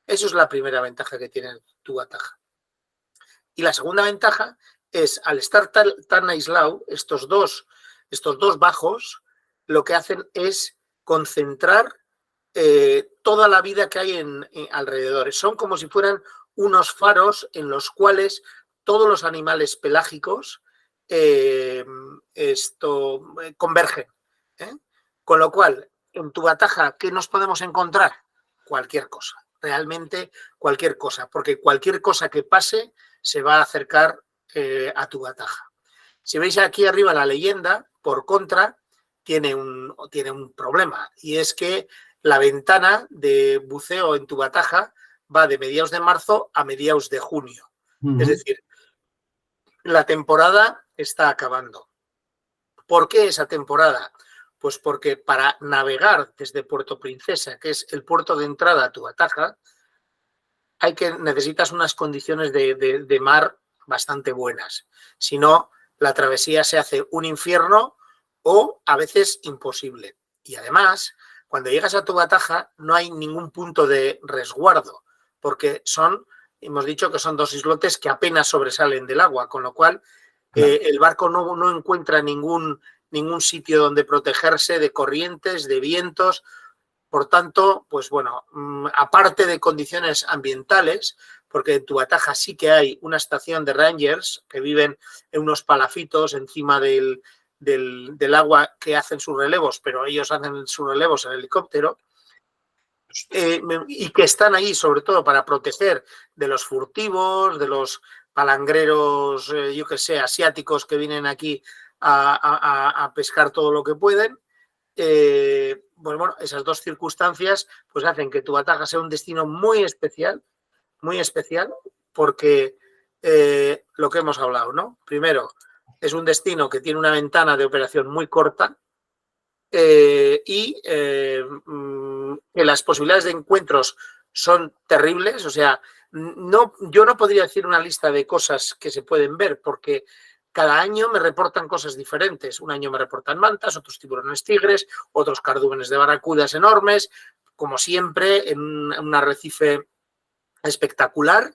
Eso es la primera ventaja que tiene Tuataja. Y la segunda ventaja es, al estar tan aislado, estos dos bajos lo que hacen es concentrar toda la vida que hay en alrededor. Son como si fueran unos faros en los cuales todos los animales pelágicos convergen. Con lo cual, en Tuataja, ¿qué nos podemos encontrar? Cualquier cosa, realmente cualquier cosa, porque cualquier cosa que pase se va a acercar a Tuataja. Si veis aquí arriba la leyenda, por contra, tiene un problema, y es que la ventana de buceo en Tuataja va de mediados de marzo a mediados de junio. Es decir, la temporada está acabando. ¿Por qué esa temporada? Pues porque para navegar desde Puerto Princesa, que es el puerto de entrada a Tuataja, necesitas unas condiciones de mar bastante buenas. Si no, la travesía se hace un infierno o a veces imposible. Y además, cuando llegas a Tuataja no hay ningún punto de resguardo, porque hemos dicho que son dos islotes que apenas sobresalen del agua, con lo cual el barco no encuentra ningún sitio donde protegerse de corrientes, de vientos. Por tanto, pues bueno, aparte de condiciones ambientales, porque en Tuataja sí que hay una estación de rangers que viven en unos palafitos encima del agua, que hacen sus relevos, pero ellos hacen sus relevos en helicóptero, y que están ahí sobre todo para proteger de los furtivos, de los palangreros, yo que sé, asiáticos que vienen aquí a pescar todo lo que pueden. Pues bueno, esas dos circunstancias pues hacen que Tuataja sea un destino muy especial, porque lo que hemos hablado, ¿no? Primero, es un destino que tiene una ventana de operación muy corta, y que las posibilidades de encuentros son terribles. O sea, yo no podría decir una lista de cosas que se pueden ver, porque cada año me reportan cosas diferentes. Un año me reportan mantas, otros tiburones tigres, otros cardúmenes de barracudas enormes, como siempre, en un arrecife espectacular.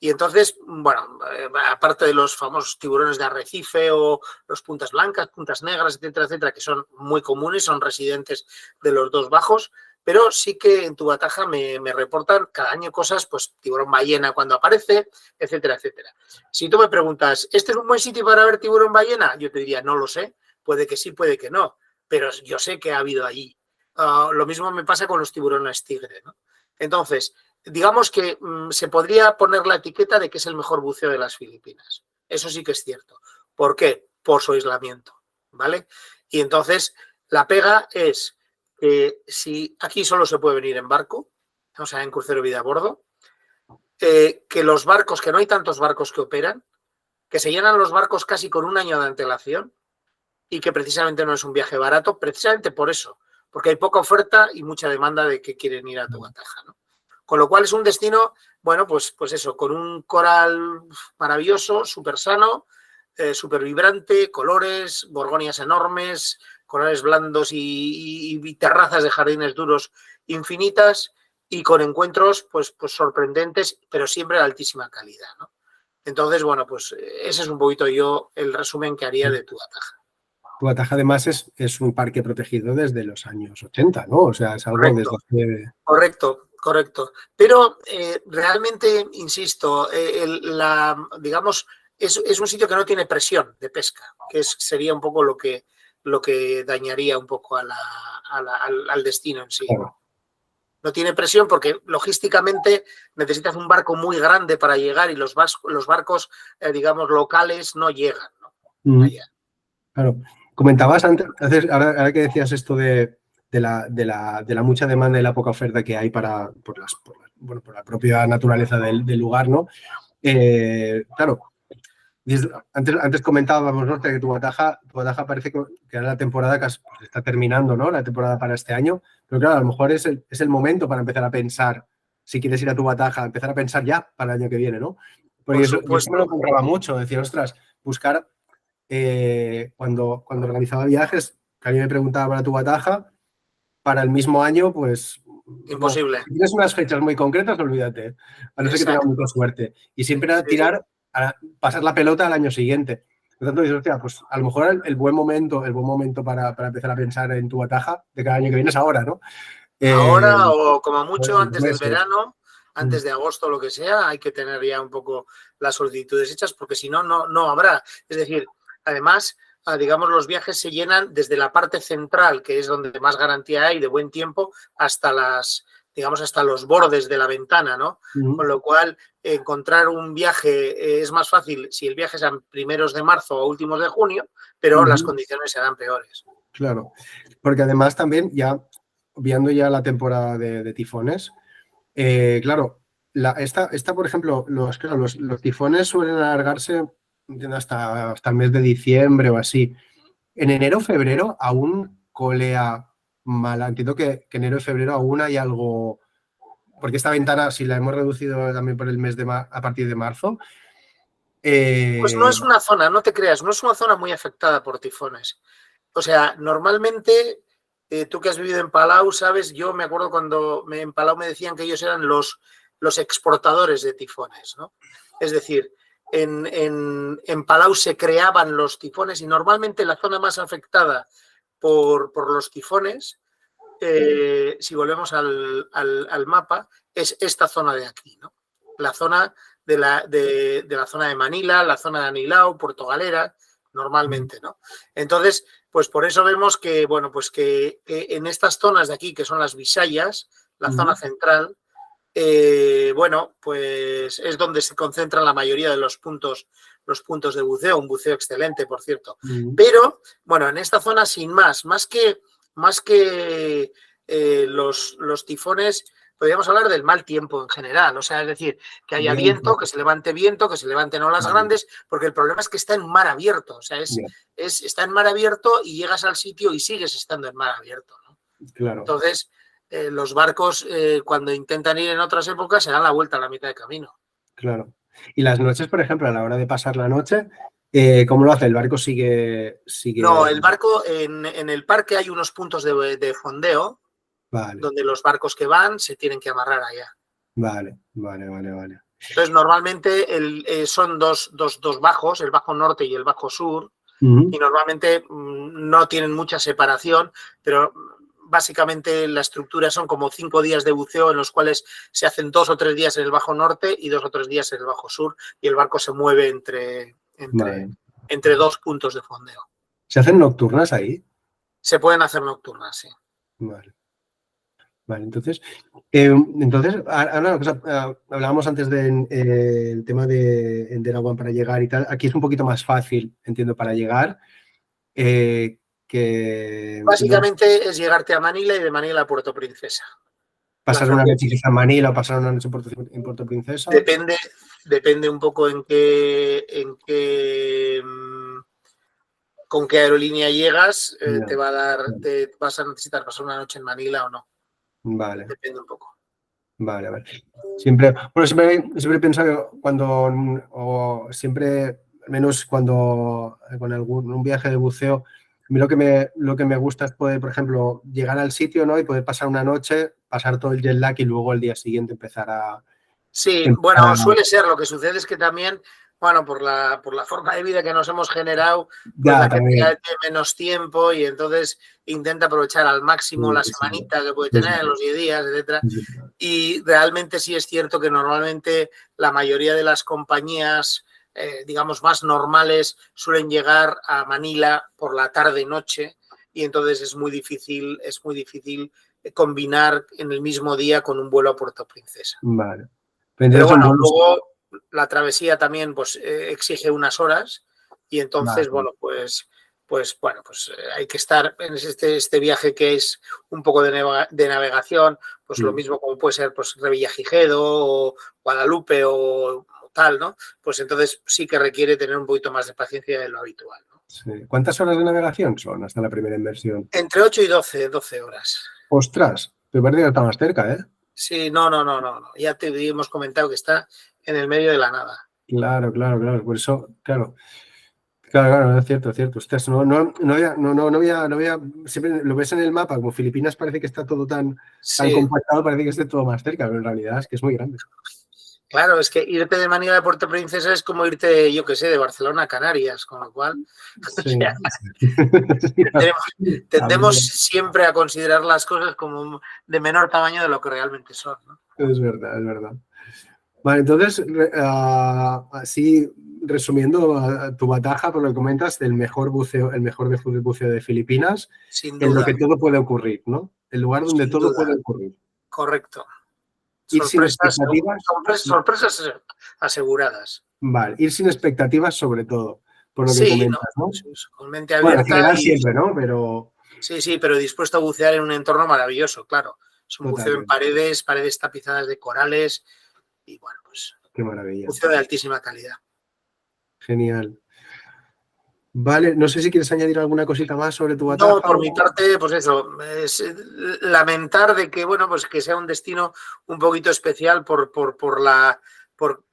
Y entonces, bueno, aparte de los famosos tiburones de arrecife o los puntas blancas, puntas negras, etcétera, etcétera, que son muy comunes, son residentes de los dos bajos, pero sí que en Tuataja me reportan cada año cosas, pues tiburón ballena cuando aparece, etcétera, etcétera. Si tú me preguntas, ¿este es un buen sitio para ver tiburón ballena? Yo te diría, no lo sé, puede que sí, puede que no, pero yo sé que ha habido allí. Lo mismo me pasa con los tiburones tigre, ¿no? Entonces, digamos que se podría poner la etiqueta de que es el mejor buceo de las Filipinas. Eso sí que es cierto. ¿Por qué? Por su aislamiento, ¿vale? Y entonces la pega es que si aquí solo se puede venir en barco, o sea, en crucero vida a bordo, que los barcos, que no hay tantos barcos que operan, que se llenan los barcos casi con un año de antelación, y que precisamente no es un viaje barato, precisamente por eso, porque hay poca oferta y mucha demanda de que quieren ir a Tuataja, ¿no? Con lo cual es un destino, bueno, pues eso, con un coral maravilloso, súper sano, súper vibrante, colores, borgonias enormes, colores blandos y terrazas de jardines duros infinitas, y con encuentros pues sorprendentes, pero siempre de altísima calidad, ¿no? Entonces, bueno, pues ese es un poquito yo el resumen que haría de Tuataja. Tuataja además es un parque protegido desde los años 80, ¿no? O sea, es algo Correcto, desde... Correcto. Pero realmente, insisto, digamos, es un sitio que no tiene presión de pesca, que sería un poco lo que dañaría un poco al destino en sí. Claro. No tiene presión porque logísticamente necesitas un barco muy grande para llegar y los barcos, digamos, locales no llegan, ¿no? Allá. Claro. Comentabas antes, ahora que decías esto de la mucha demanda y la poca oferta que hay por la propia naturaleza del lugar, ¿no? Claro, antes comentábamos, ¿no?, que tu Bataja parece que era la temporada que está terminando, ¿no?, la temporada para este año, pero claro, a lo mejor es el momento para empezar a pensar, si quieres ir a tu Bataja, empezar a pensar ya para el año que viene, ¿no? Porque yo me lo compraba mucho, decía, ostras, buscar, cuando organizaba viajes, que alguien me preguntaba para tu Bataja, para el mismo año, pues... Imposible. No, si tienes unas fechas muy concretas, olvídate, a no ser que tengas mucha suerte. Y siempre era tirar... a pasar la pelota al año siguiente. Por tanto, dices, hostia, pues a lo mejor el buen momento para empezar a pensar en tu Bataja de cada año que viene es ahora, ¿no? Ahora o como mucho antes del meses. verano, antes de agosto, lo que sea, hay que tener ya un poco las solicitudes hechas porque si no, no habrá. Es decir, además, digamos, los viajes se llenan desde la parte central, que es donde más garantía hay de buen tiempo, hasta hasta los bordes de la ventana, ¿no? Con lo cual, encontrar un viaje es más fácil si el viaje es a primeros de marzo o últimos de junio, pero las condiciones serán peores. Claro, porque además también, ya viendo ya la temporada de tifones, claro, esta, por ejemplo, los tifones suelen alargarse hasta el mes de diciembre o así. En enero, febrero, aún colea mala. Entiendo que enero y febrero aún hay algo, porque esta ventana, si la hemos reducido también por el mes a partir de marzo. Pues no es una zona, no te creas, no es una zona muy afectada por tifones. O sea, normalmente, tú que has vivido en Palau, sabes, yo me acuerdo cuando en Palau me decían que ellos eran los exportadores de tifones, ¿no? Es decir, en Palau se creaban los tifones y normalmente la zona más afectada por los tifones, si volvemos al mapa, es esta zona de aquí, ¿no? La zona de la zona de Manila, la zona de Anilao, Puerto Galera, normalmente, ¿no? Entonces, pues por eso vemos que, bueno, pues que en estas zonas de aquí, que son las Visayas, la zona central, bueno, pues es donde se concentran la mayoría de los puntos de buceo, un buceo excelente, por cierto. Pero, bueno, en esta zona, sin más que los tifones, podríamos hablar del mal tiempo en general, o sea, es decir, que haya viento, que se levanten olas grandes, porque el problema es que está en mar abierto, o sea, está en mar abierto y llegas al sitio y sigues estando en mar abierto, ¿no? Claro. Entonces, los barcos, cuando intentan ir en otras épocas, se dan la vuelta a la mitad de camino. Claro. Y las noches, por ejemplo, a la hora de pasar la noche, ¿cómo lo hace? ¿El barco sigue...? No, el barco, en el parque hay unos puntos de fondeo, vale, donde los barcos que van se tienen que amarrar allá. Vale. Entonces, normalmente son dos bajos, el bajo norte y el bajo sur, y normalmente no tienen mucha separación, pero básicamente la estructura son como 5 días de buceo en los cuales se hacen 2 o 3 días en el bajo norte y 2 o 3 días en el bajo sur, y el barco se mueve entre 2 puntos de fondeo. ¿Se hacen nocturnas ahí? Se pueden hacer nocturnas, sí. Vale, entonces, ahora una cosa, hablábamos antes del tema de Erawan para llegar y tal. Aquí es un poquito más fácil, entiendo, para llegar. Básicamente es llegarte a Manila y de Manila a Puerto Princesa. Pasar una noche quizá en Manila o pasar una noche en Puerto Princesa. Depende un poco con qué aerolínea llegas, te vas a necesitar pasar una noche en Manila o no. Vale. Depende un poco. Vale. Siempre he pensado al menos cuando con un viaje de buceo, a mí lo que me gusta es poder, por ejemplo, llegar al sitio, ¿no?, y poder pasar una noche, pasar todo el jet lag y luego el día siguiente empezar a... Sí, bueno, suele ser. Lo que sucede es que también, bueno, por la forma de vida que nos hemos generado, pues la gente tiene menos tiempo y entonces intenta aprovechar al máximo la semanita que puede tener, los 10 días, etcétera. Y realmente sí es cierto que normalmente la mayoría de las compañías, digamos, más normales suelen llegar a Manila por la tarde-noche y entonces es muy difícil combinar en el mismo día con un vuelo a Puerto Princesa. Vale. Pero bueno, luego la travesía también pues, exige unas horas y entonces, vale. pues hay que estar en este viaje que es un poco de navegación, pues lo mismo como puede ser pues, Revillagigedo o Guadalupe o tal, ¿no? Pues entonces sí que requiere tener un poquito más de paciencia de lo habitual, ¿no? Sí. ¿Cuántas horas de navegación son hasta la primera inversión? Entre 8 y 12 horas. Ostras, me parece que está más cerca, ¿eh? Sí, no. Ya te hemos comentado que está en el medio de la nada. Claro. Por eso, claro, es cierto. Ustedes no había, siempre lo ves en el mapa, como Filipinas parece que está todo tan compactado, parece que esté todo más cerca, pero en realidad es que es muy grande. Claro, es que irte de Manila a Puerto Princesa es como irte, yo qué sé, de Barcelona a Canarias, con lo cual Sí. tendemos siempre a considerar las cosas como de menor tamaño de lo que realmente son, ¿no? Es verdad. Vale, entonces, así resumiendo tu bataja, por lo que comentas, el mejor buceo de Filipinas, Sin en lo duda. que todo puede ocurrir, ¿no? El lugar donde Sin todo duda. puede ocurrir. Correcto. Ir sin Sorpresas aseguradas. Vale, ir sin expectativas sobre todo, por lo que Sí, comentas, ¿no? con mente abierta. Bueno, en general siempre, ¿no? Pero... Sí, pero dispuesto a bucear en un entorno maravilloso, claro. Es un buceo en paredes tapizadas de corales y bueno, pues qué maravilla. Buceo de altísima calidad. Genial. Vale, no sé si quieres añadir alguna cosita más sobre tu bataja. No, por mi parte, pues eso, es lamentar de que, bueno, pues que sea un destino un poquito especial por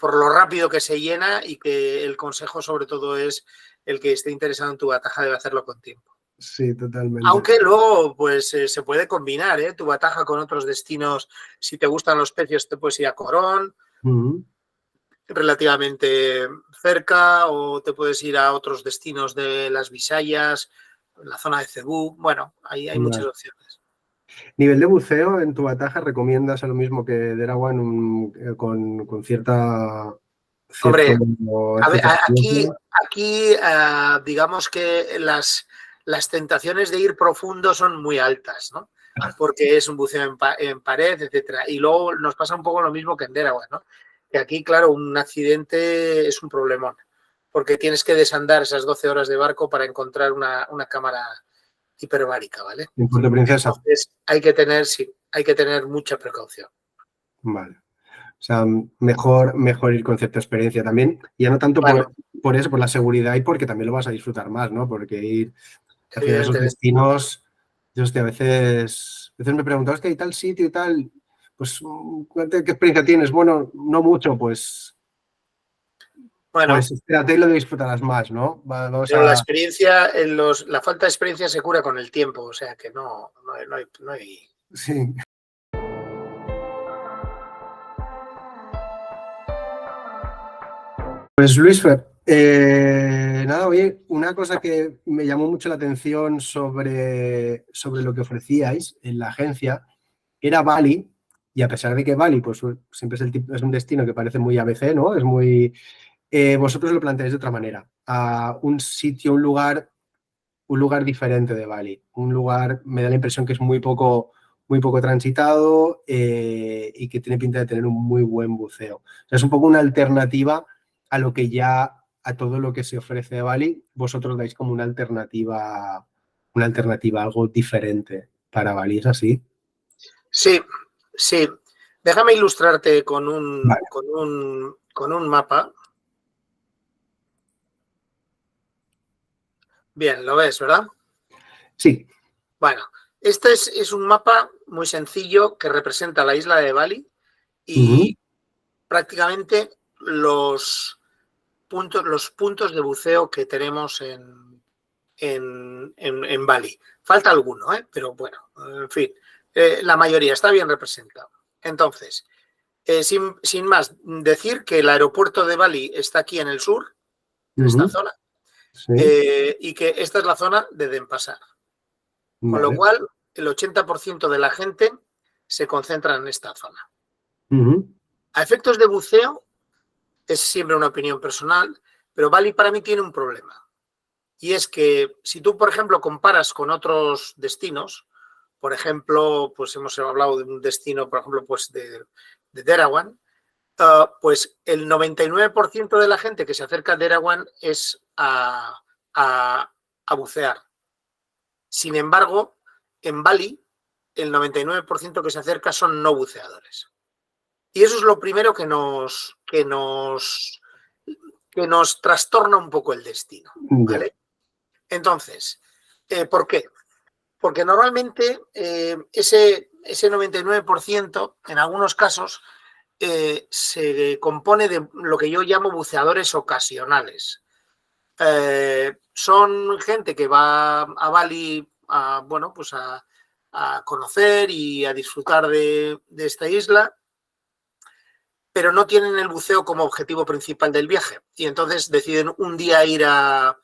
lo rápido que se llena y que el consejo sobre todo es el que esté interesado en tu bataja debe hacerlo con tiempo. Sí, totalmente. Aunque luego pues se puede combinar, tu bataja con otros destinos. Si te gustan los pecios te puedes ir a Corón, relativamente cerca, o te puedes ir a otros destinos de las Visayas, la zona de Cebú. Bueno, ahí hay muchas opciones. Nivel de buceo en tu bataja, ¿recomiendas a lo mismo que Derawa con cierta... Hombre, a ver, aquí digamos que las tentaciones de ir profundo son muy altas, ¿no? Porque es un buceo en pared, etcétera. Y luego nos pasa un poco lo mismo que en Derawa, ¿no? Que aquí, claro, un accidente es un problemón, porque tienes que desandar esas 12 horas de barco para encontrar una cámara hiperbárica, ¿vale? En Puerto Princesa. Entonces hay que tener mucha precaución. Vale. O sea, mejor ir con cierta experiencia también. Ya no tanto por eso, por la seguridad y porque también lo vas a disfrutar más, ¿no? Porque ir hacia esos destinos, yo a veces me preguntan, hostia, y tal sitio y tal, pues, ¿qué experiencia tienes? Bueno, no mucho, pues... Bueno, pues espérate y lo disfrutarás más, ¿no? Pero la experiencia, la falta de experiencia se cura con el tiempo, o sea que no hay... Sí. Pues Luis, nada, oye, una cosa que me llamó mucho la atención sobre lo que ofrecíais en la agencia era Bali, y a pesar de que Bali pues siempre es un destino que parece muy ABC, ¿no? Es muy... vosotros lo planteáis de otra manera, a un sitio, un lugar diferente de Bali, un lugar, me da la impresión que es muy poco transitado y que tiene pinta de tener un muy buen buceo. O sea, es un poco una alternativa a lo que ya, a todo lo que se ofrece de Bali, vosotros dais como una alternativa, algo diferente para Bali, ¿es así? Sí. Déjame ilustrarte con un mapa. Bien, lo ves, ¿verdad? Sí. Bueno, este es un mapa muy sencillo que representa la isla de Bali y prácticamente los puntos de buceo que tenemos en Bali. Falta alguno, pero bueno, en fin, la mayoría está bien representado. Entonces, sin más, decir que el aeropuerto de Bali está aquí en el sur, en esta zona, y que esta es la zona de Denpasar. Con lo cual, el 80% de la gente se concentra en esta zona. A efectos de buceo, es siempre una opinión personal, pero Bali para mí tiene un problema. Y es que si tú, por ejemplo, comparas con otros destinos, por ejemplo, pues hemos hablado de un destino, por ejemplo, pues de Derawan, pues el 99% de la gente que se acerca a Derawan es a bucear. Sin embargo, en Bali, el 99% que se acerca son no buceadores. Y eso es lo primero que nos trastorna un poco el destino, ¿vale? Entonces, ¿por qué? Porque normalmente ese 99%, en algunos casos, se compone de lo que yo llamo buceadores ocasionales. Son gente que va a Bali bueno, pues a conocer y a disfrutar de esta isla, pero no tienen el buceo como objetivo principal del viaje y entonces deciden un día ir a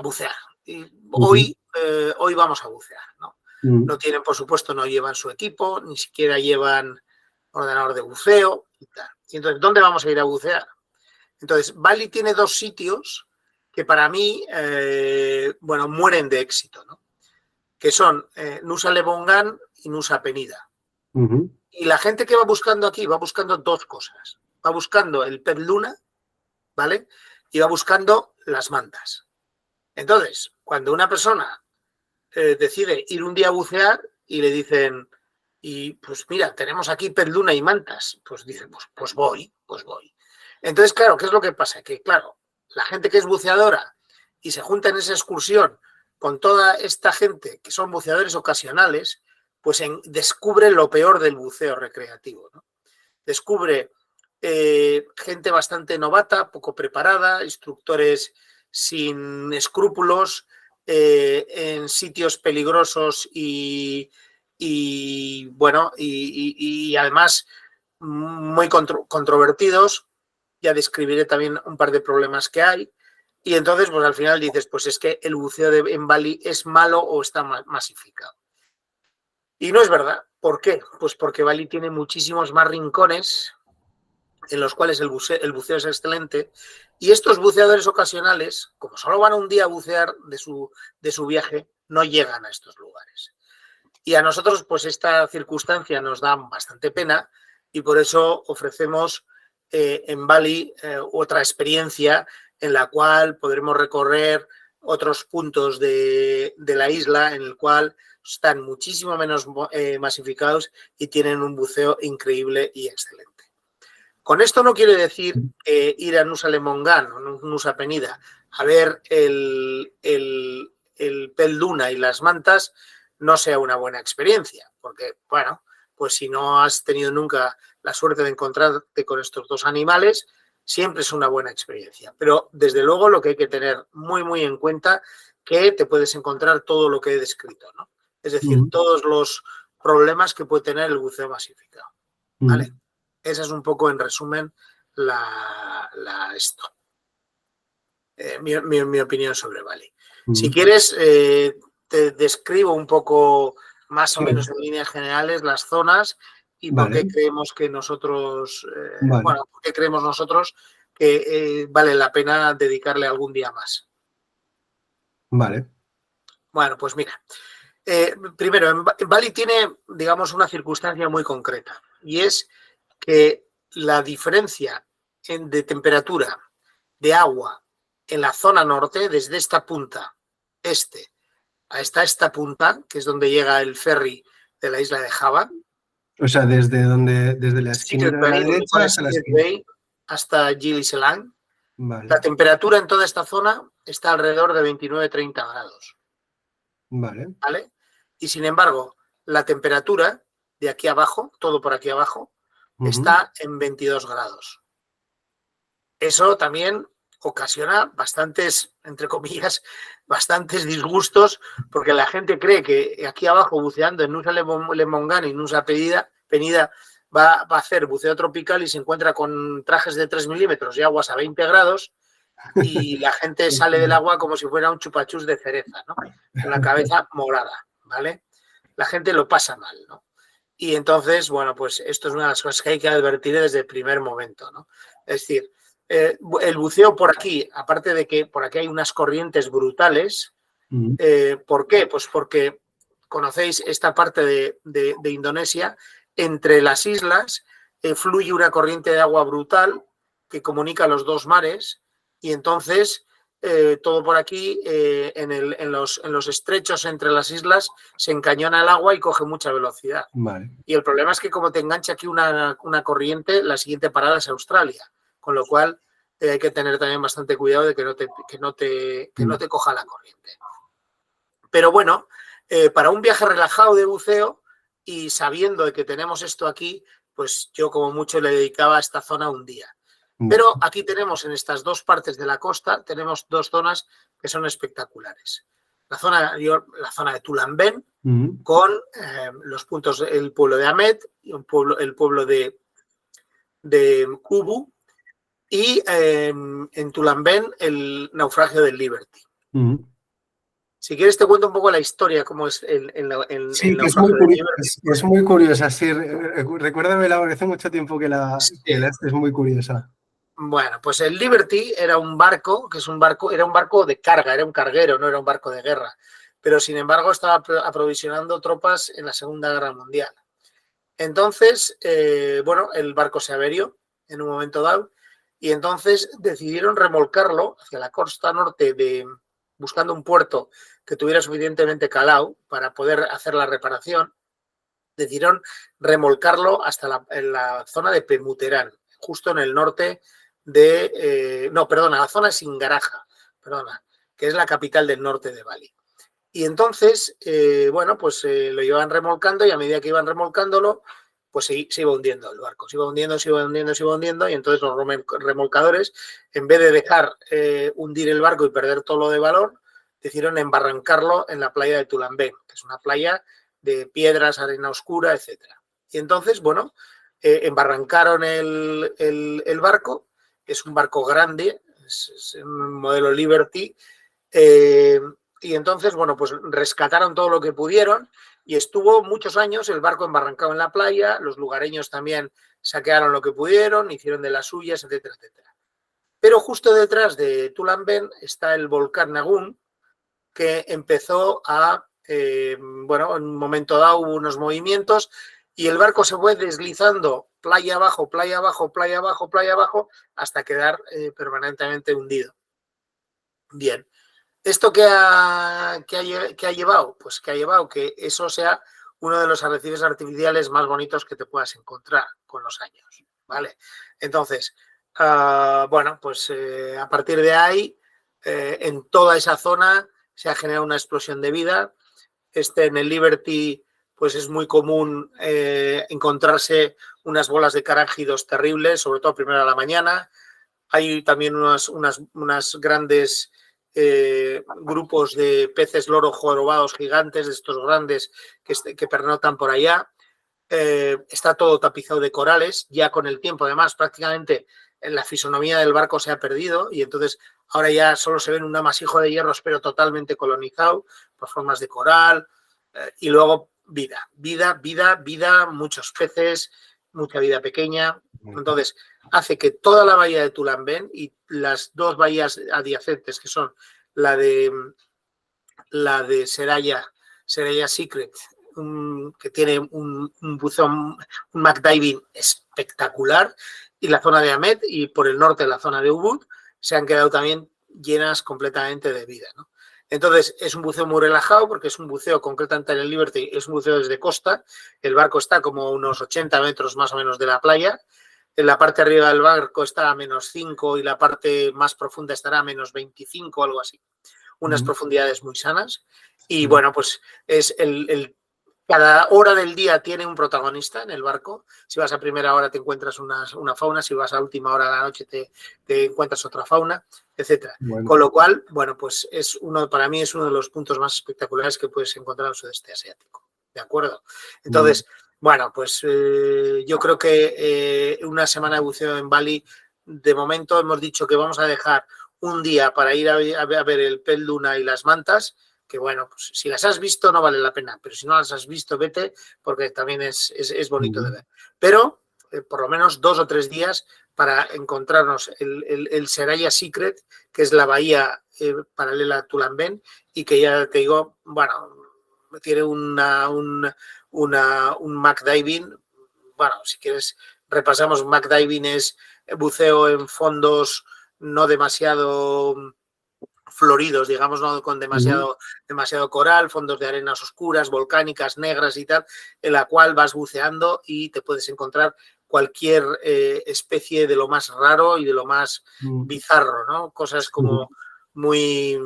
bucear. Y hoy vamos a bucear, ¿no? No tienen, por supuesto, no llevan su equipo, ni siquiera llevan ordenador de buceo y tal. Y entonces, ¿dónde vamos a ir a bucear? Entonces, Bali tiene dos sitios que para mí, bueno, mueren de éxito, ¿no? Que son Nusa Lembongan y Nusa Penida. Y la gente que va buscando aquí va buscando dos cosas. Va buscando el pez luna, ¿vale? Y va buscando las mantas. Entonces, cuando una persona decide ir un día a bucear y le dicen, y pues mira, tenemos aquí pez luna y mantas, pues dicen, pues voy. Entonces, claro, ¿qué es lo que pasa? Que, claro, la gente que es buceadora y se junta en esa excursión con toda esta gente que son buceadores ocasionales, pues descubre lo peor del buceo recreativo, ¿no? Descubre gente bastante novata, poco preparada, instructores sin escrúpulos, en sitios peligrosos y bueno, y además muy controvertidos. Ya describiré también un par de problemas que hay. Y entonces, pues al final dices, pues es que el buceo en Bali es malo o está masificado. Y no es verdad. ¿Por qué? Pues porque Bali tiene muchísimos más rincones en los cuales el buceo es excelente, y estos buceadores ocasionales, como solo van un día a bucear de su viaje, no llegan a estos lugares. Y a nosotros, pues esta circunstancia nos da bastante pena y por eso ofrecemos en Bali otra experiencia en la cual podremos recorrer otros puntos de la isla en el cual están muchísimo menos masificados y tienen un buceo increíble y excelente. Con esto no quiere decir ir a Nusa Lembongan o Nusa Penida a ver el pez luna y las mantas no sea una buena experiencia, porque, bueno, pues si no has tenido nunca la suerte de encontrarte con estos dos animales, siempre es una buena experiencia. Pero, desde luego, lo que hay que tener muy, muy en cuenta que te puedes encontrar todo lo que he descrito, ¿no? Es decir, todos los problemas que puede tener el buceo masificado, ¿vale? Esa es un poco, en resumen, mi opinión sobre Bali. Si quieres, te describo un poco, más o menos en líneas generales, las zonas y por qué creemos que nosotros, bueno, por qué creemos nosotros que vale la pena dedicarle algún día más. Vale. Bueno, pues mira, primero, en Bali tiene, digamos, una circunstancia muy concreta y es que la diferencia de temperatura de agua en la zona norte, desde esta punta este hasta esta punta, que es donde llega el ferry de la isla de Java. O sea, desde la esquina de la derecha hasta la esquina. Hasta Gili Selang. Vale. La temperatura en toda esta zona está alrededor de 29-30 grados. Vale. ¿Vale? Y sin embargo, la temperatura de aquí abajo, todo por aquí abajo, está en 22 grados. Eso también ocasiona bastantes, entre comillas, bastantes disgustos, porque la gente cree que aquí abajo, buceando en Nusa Lembongan y Nusa Penida, va a hacer buceo tropical y se encuentra con trajes de 3 milímetros y aguas a 20 grados y la gente sale del agua como si fuera un chupachus de cereza, ¿no? Con la cabeza morada, ¿vale? La gente lo pasa mal, ¿no? Y entonces, bueno, pues esto es una de las cosas que hay que advertir desde el primer momento, ¿no? Es decir, el buceo por aquí, aparte de que por aquí hay unas corrientes brutales, ¿por qué? Pues porque conocéis esta parte de Indonesia, entre las islas fluye una corriente de agua brutal que comunica los dos mares y entonces todo por aquí en los estrechos entre las islas se encañona el agua y coge mucha velocidad. Vale. Y el problema es que como te engancha aquí una corriente, la siguiente parada es Australia, con lo cual hay que tener también bastante cuidado de que no te coja la corriente. Pero bueno, para un viaje relajado de buceo y sabiendo de que tenemos esto aquí, pues yo como mucho le dedicaba a esta zona un día. Pero aquí tenemos en estas dos partes de la costa, tenemos dos zonas que son espectaculares. La zona de Tulam Ben, con los puntos, el pueblo de Amed, el pueblo de Kubu, y en Tulam Ben el naufragio del Liberty. Si quieres te cuento un poco la historia, cómo es el sí, que es muy curiosa. Sí, recuérdamela porque hace mucho tiempo que la es muy curiosa. Bueno, pues el Liberty era un barco, era un barco de carga, era un carguero, no era un barco de guerra. Pero sin embargo estaba aprovisionando tropas en la Segunda Guerra Mundial. Entonces, bueno, el barco se averió en un momento dado y entonces decidieron remolcarlo hacia la costa norte buscando un puerto que tuviera suficientemente calado para poder hacer la reparación. Decidieron remolcarlo hasta la zona de Pemuterán, justo en el norte la zona de Singaraja, que es la capital del norte de Bali. Y entonces, bueno, pues lo iban remolcando y a medida que iban remolcándolo, pues se iba hundiendo el barco, se iba hundiendo y entonces los remolcadores, en vez de dejar hundir el barco y perder todo lo de valor, decidieron embarrancarlo en la playa de Tulam Ben, que es una playa de piedras, arena oscura, etc. Y entonces, bueno, embarrancaron el barco, es un barco grande, es un modelo Liberty, y entonces, bueno, pues rescataron todo lo que pudieron y estuvo muchos años el barco embarrancado en la playa, los lugareños también saquearon lo que pudieron, hicieron de las suyas, etcétera, etcétera. Pero justo detrás de Tulam Ben está el volcán Nagun, que empezó bueno, en un momento dado hubo unos movimientos y el barco se fue deslizando playa abajo, playa abajo, playa abajo, playa abajo, hasta quedar permanentemente hundido. Bien. ¿Esto qué ha llevado? Pues que ha llevado que eso sea uno de los arrecifes artificiales más bonitos que te puedas encontrar con los años, ¿vale? Entonces, bueno, pues a partir de ahí, en toda esa zona se ha generado una explosión de vida. En el Liberty, pues es muy común encontrarse unas bolas de carangidos terribles, sobre todo primero a la mañana. Hay también unas grandes grupos de peces loro jorobados gigantes, de estos grandes que pernotan por allá. Está todo tapizado de corales, ya con el tiempo además prácticamente la fisonomía del barco se ha perdido y entonces ahora ya solo se ven un amasijo de hierros pero totalmente colonizado por formas de coral y luego vida, muchos peces, mucha vida pequeña. Entonces hace que toda la bahía de Tulam Ben y las dos bahías adyacentes que son la de Seraya Secret, que tiene un buceo, un McDiving espectacular, y la zona de Amed y por el norte la zona de Ubud se han quedado también llenas completamente de vida, ¿no? Entonces es un buceo muy relajado porque es un buceo concretamente en el Liberty, es un buceo desde costa, el barco está como unos 80 metros más o menos de la playa, en la parte arriba del barco está a -5 y la parte más profunda estará a -25 o algo así, unas profundidades muy sanas y bueno, pues es cada hora del día tiene un protagonista en el barco. Si vas a primera hora te encuentras una fauna, si vas a última hora de la noche te encuentras otra fauna, etcétera. Bueno. Con lo cual, bueno, pues para mí es uno de los puntos más espectaculares que puedes encontrar en el sudeste asiático. ¿De acuerdo? Entonces, bueno, pues yo creo que una semana de buceo en Bali, de momento hemos dicho que vamos a dejar un día para ir a ver el Pez Luna y las mantas, que bueno, pues si las has visto no vale la pena, pero si no las has visto vete porque también es bonito de ver. Pero por lo menos 2 o 3 días para encontrarnos el Seraya Secret, que es la bahía paralela a Tulam Ben y que ya te digo, bueno, tiene un McDiving. Bueno, si quieres repasamos. McDiving es buceo en fondos no demasiado floridos, digamos, no con demasiado coral, fondos de arenas oscuras, volcánicas, negras y tal, en la cual vas buceando y te puedes encontrar cualquier especie de lo más raro y de lo más bizarro, ¿no? Cosas como muy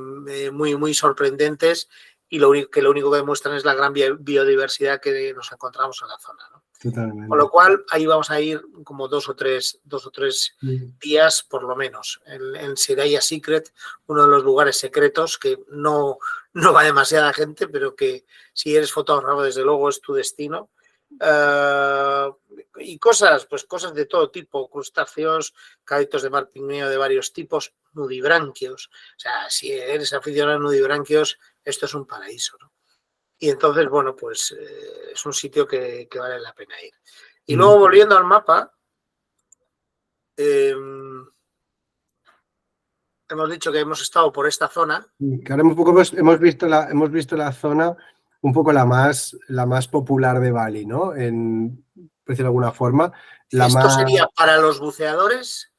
sorprendentes, y lo único que demuestran es la gran biodiversidad que nos encontramos en la zona, ¿no? Totalmente. Con lo cual, ahí vamos a ir como dos o tres días, por lo menos, en Siraya Secret, uno de los lugares secretos que no va demasiada gente, pero que si eres fotógrafo, desde luego, es tu destino. Y cosas de todo tipo, crustáceos, cabitos de mar pigmeo de varios tipos, nudibranquios. O sea, si eres aficionado a nudibranquios, esto es un paraíso, ¿no? Y entonces, bueno, pues es un sitio que vale la pena ir. Y luego, volviendo al mapa, hemos dicho que hemos estado por esta zona. Que ahora hemos visto la zona un poco la más popular de Bali, ¿no? Por decirlo de alguna forma. Esto sería para los buceadores,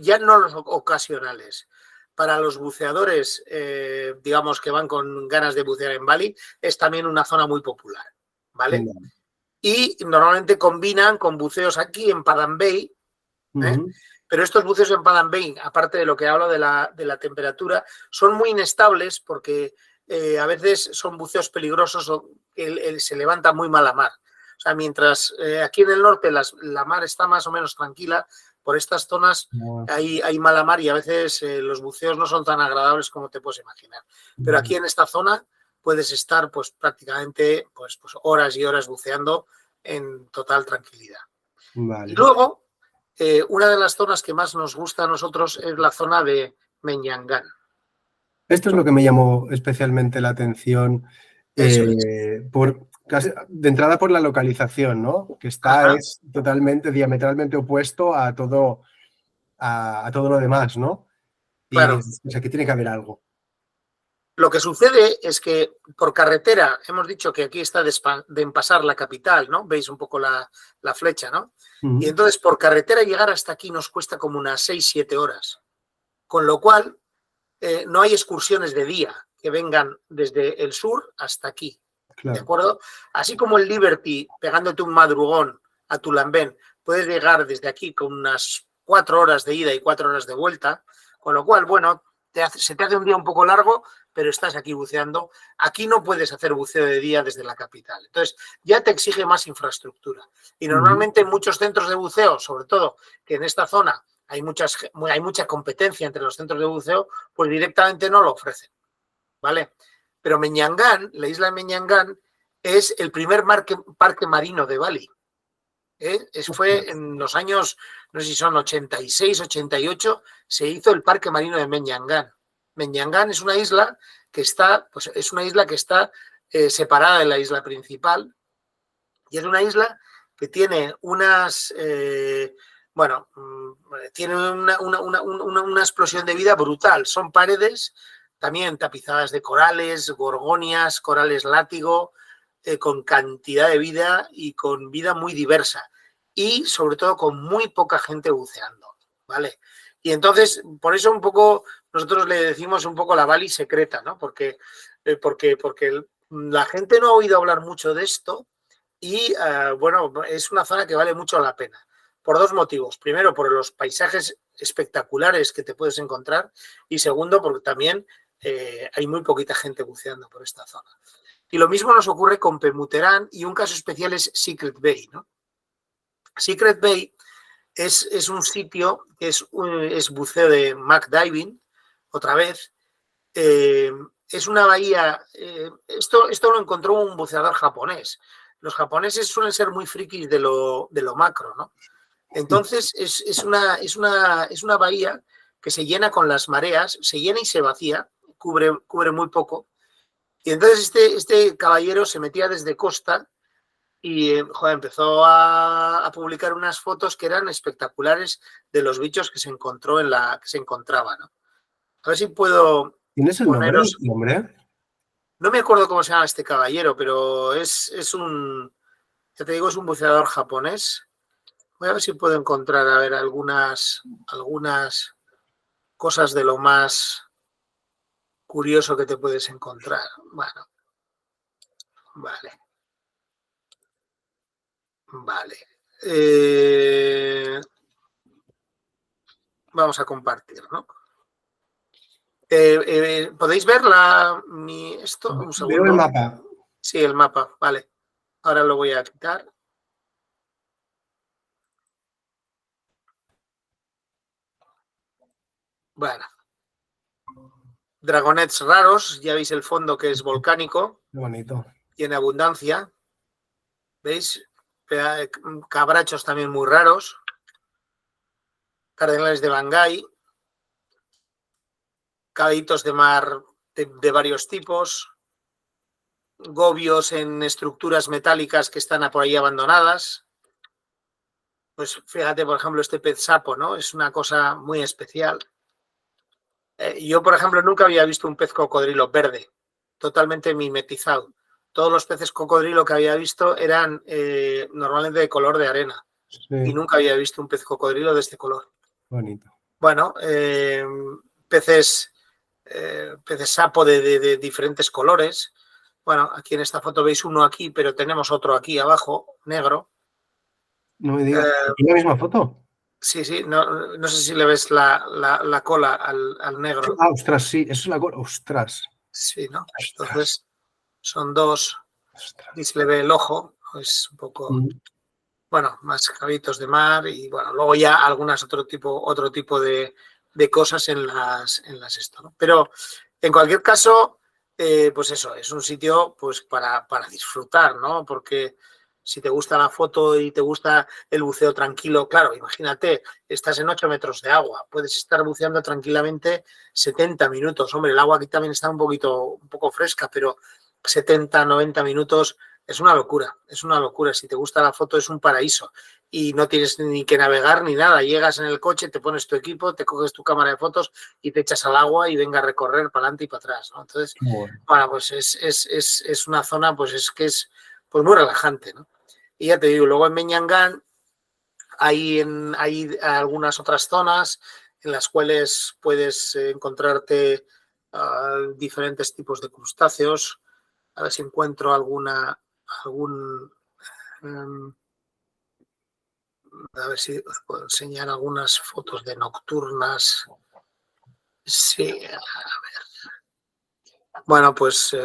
ya no los ocasionales. Para los buceadores, digamos, que van con ganas de bucear en Bali, es también una zona muy popular, ¿vale? Y normalmente combinan con buceos aquí en Padang Bay, pero estos buceos en Padang Bay, aparte de lo que hablo de la temperatura, son muy inestables porque a veces son buceos peligrosos o se levanta muy mala mar. O sea, mientras aquí en el norte la mar está más o menos tranquila, por estas zonas hay mala mar y a veces los buceos no son tan agradables como te puedes imaginar. Pero aquí en esta zona puedes estar pues prácticamente pues horas y horas buceando en total tranquilidad. Vale. Y luego, una de las zonas que más nos gusta a nosotros es la zona de Menyangan. Esto es lo que me llamó especialmente la atención, de entrada por la localización, ¿no? Que es totalmente, diametralmente opuesto a todo lo demás, ¿no? Claro. O sea, que tiene que haber algo. Lo que sucede es que por carretera, hemos dicho que aquí está de pasar la capital, ¿no? Veis un poco la flecha, ¿no? Y entonces por carretera llegar hasta aquí nos cuesta como unas 6-7 horas. Con lo cual, no hay excursiones de día que vengan desde el sur hasta aquí. Claro. ¿De acuerdo? Así como el Liberty, pegándote un madrugón a Tulamben, puedes llegar desde aquí con unas 4 horas de ida y 4 horas de vuelta. Con lo cual, bueno, se te hace un día un poco largo, pero estás aquí buceando. Aquí no puedes hacer buceo de día desde la capital. Entonces, ya te exige más infraestructura. Y normalmente en muchos centros de buceo, sobre todo que en esta zona hay mucha competencia entre los centros de buceo, pues directamente no lo ofrecen, ¿vale? Pero Menyangan, la isla de Menyangan, es el primer parque marino de Bali. Fue en los años, no sé si son 86, 88, se hizo el parque marino de Menyangan. Menyangan es una isla que está, separada de la isla principal, y es una isla que tiene tiene una explosión de vida brutal. Son paredes también tapizadas de corales, gorgonias, corales látigo, con cantidad de vida y con vida muy diversa. Y sobre todo con muy poca gente buceando, ¿vale? Y entonces, por eso un poco nosotros le decimos un poco la Bali secreta, ¿no? Porque la gente no ha oído hablar mucho de esto y, bueno, es una zona que vale mucho la pena. Por dos motivos. Primero, por los paisajes espectaculares que te puedes encontrar, y segundo, porque también hay muy poquita gente buceando por esta zona. Y lo mismo nos ocurre con Pemuterán, y un caso especial es Secret Bay, ¿no? Secret Bay es un sitio que es buceo de McDiving, otra vez. Es una bahía, esto lo encontró un buceador japonés. Los japoneses suelen ser muy frikis de lo macro, ¿no? Entonces es una bahía que se llena con las mareas, se llena y se vacía, cubre muy poco. Y entonces este caballero se metía desde costa y empezó a publicar unas fotos que eran espectaculares de los bichos que se encontró que se encontraba, ¿no? A ver si puedo ¿Tienes el poneros... nombre? No me acuerdo cómo se llama este caballero, pero es un, ya te digo, es un buceador japonés. Voy a ver si puedo encontrar, a ver, algunas cosas de lo más curioso que te puedes encontrar. Bueno, vale. Vale. Vamos a compartir, ¿no? ¿Podéis ver esto? Un Veo el segundo. mapa. Sí, el mapa, vale. Ahora lo voy a quitar. Bueno. Dragonets raros, ya veis el fondo que es volcánico. Qué bonito. Y en abundancia. ¿Veis? Cabrachos también muy raros. Cardenales de Bangay. Caballitos de mar de varios tipos. Gobios en estructuras metálicas que están por ahí abandonadas. Pues fíjate, por ejemplo, este pez sapo, ¿no? Es una cosa muy especial. Yo, por ejemplo, nunca había visto un pez cocodrilo verde, totalmente mimetizado. Todos los peces cocodrilo que había visto eran normalmente de color de arena. Sí. Y nunca había visto un pez cocodrilo de este color. Bonito. Bueno, peces sapo de diferentes colores. Bueno, aquí en esta foto veis uno aquí, pero tenemos otro aquí abajo, negro. No me digas. ¿Aquí la misma foto? Sí, sí, no sé si le ves la cola al negro. Ah, ostras, sí, eso es la cola. Ostras. Sí, ¿no? Ostras. Entonces, son dos. Ostras. Y se le ve el ojo, es un poco, bueno, más cabitos de mar y bueno, luego ya algunas otro tipo de cosas en las esto, ¿no? Pero en cualquier caso, pues eso, es un sitio pues para disfrutar, ¿no? Porque si te gusta la foto y te gusta el buceo tranquilo, claro, imagínate, estás en 8 metros de agua, puedes estar buceando tranquilamente 70 minutos. Hombre, el agua aquí también está un poco fresca, pero 70, 90 minutos es una locura, es una locura. Si te gusta la foto es un paraíso y no tienes ni que navegar ni nada. Llegas en el coche, te pones tu equipo, te coges tu cámara de fotos y te echas al agua y venga a recorrer para adelante y para atrás, ¿no? Entonces, bueno, pues es una zona, pues es que es pues muy relajante, ¿no? Y ya te digo, luego en Meñangán hay algunas otras zonas en las cuales puedes encontrarte diferentes tipos de crustáceos. A ver si encuentro algún a ver si os puedo enseñar algunas fotos de nocturnas. Sí, a ver. Bueno, pues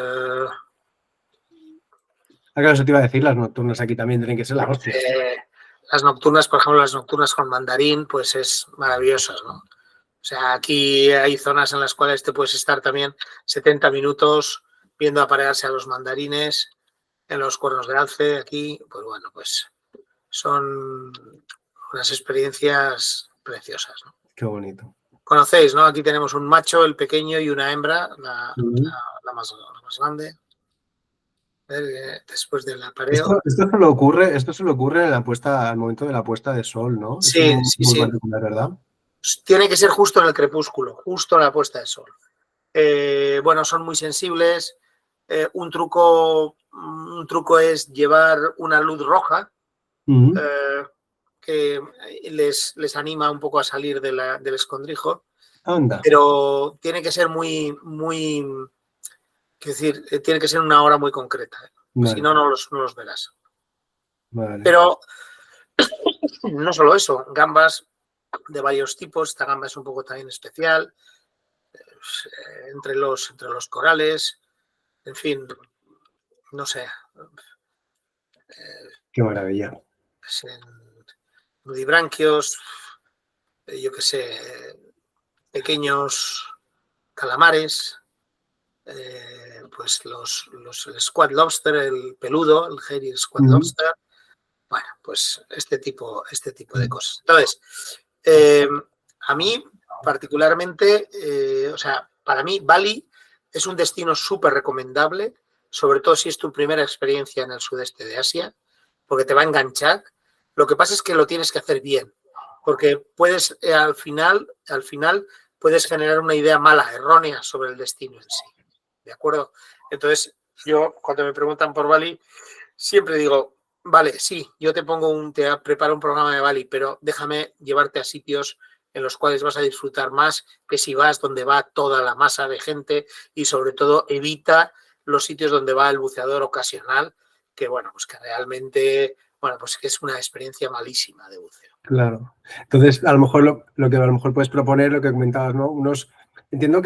Claro, eso te iba a decir, las nocturnas aquí también tienen que ser las hostias. las nocturnas, por ejemplo, las nocturnas con mandarín, pues es maravillosas, ¿no? O sea, aquí hay zonas en las cuales te puedes estar también 70 minutos viendo aparearse a los mandarines en los cuernos de alce. Aquí, pues bueno, pues son unas experiencias preciosas, ¿no? Qué bonito. Conocéis, ¿no? Aquí tenemos un macho, el pequeño, y una hembra, la más grande. Después del apareo. Esto solo ocurre en la puesta, al momento de la puesta de sol, ¿no? Sí, Es muy sí. particular, ¿verdad? Tiene que ser justo en el crepúsculo, justo en la puesta de sol. Bueno, son muy sensibles. Un truco es llevar una luz roja que les anima un poco a salir del escondrijo. Anda. Pero tiene que ser muy, es decir, tiene que ser una hora muy concreta. Vale. Si no, no los verás. Vale. Pero no solo eso, gambas de varios tipos. Esta gamba es un poco también especial. Entre los corales, en fin, no sé. Qué maravilla. Nudibranquios, yo qué sé, pequeños calamares, pues el squat lobster, el peludo, el hairy squat lobster. Bueno, pues este tipo de cosas. Entonces, a mí particularmente, o sea, para mí Bali es un destino súper recomendable, sobre todo si es tu primera experiencia en el sudeste de Asia, porque te va a enganchar. Lo que pasa es que lo tienes que hacer bien, porque puedes al final puedes generar una idea mala, errónea sobre el destino en sí. ¿De acuerdo? Entonces, yo cuando me preguntan por Bali, siempre digo, vale, sí, yo te preparo un programa de Bali, pero déjame llevarte a sitios en los cuales vas a disfrutar más que si vas donde va toda la masa de gente, y sobre todo evita los sitios donde va el buceador ocasional, que bueno, pues que realmente, bueno, pues que es una experiencia malísima de buceo. Claro. Entonces, a lo mejor lo que a lo mejor puedes proponer, lo que comentabas, ¿no? Entiendo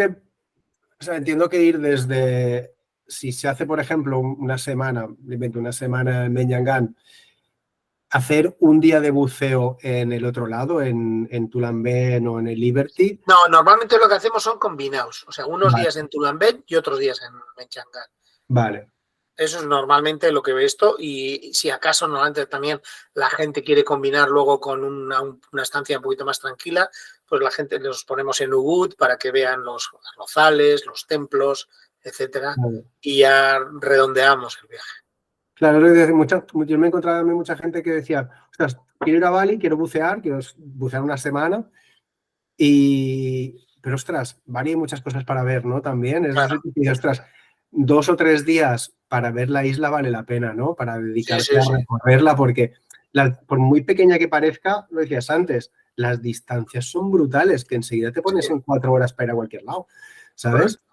que ir desde, si se hace, por ejemplo, una semana, una semana en Menyangan, hacer un día de buceo en el otro lado, en Tulamben o en el Liberty. No, normalmente lo que hacemos son combinados, o sea, unos Vale. días en Tulamben y otros días en Menchangán. Vale. Eso es normalmente lo que ve esto, y si acaso normalmente también la gente quiere combinar luego con una estancia un poquito más tranquila, pues la gente los ponemos en Ubud para que vean los arrozales, los templos, etcétera, Vale. y ya redondeamos el viaje. Claro, yo me he encontrado también mucha gente que decía, ostras, quiero ir a Bali, quiero bucear una semana, pero ostras, Bali hay muchas cosas para ver, ¿no? También, Claro. ostras, 2 o 3 días para ver la isla vale la pena, ¿no? Para dedicarse Sí. a recorrerla, porque por muy pequeña que parezca, lo decías antes, las distancias son brutales, que enseguida te pones en 4 horas para ir a cualquier lado, ¿sabes? Correcto.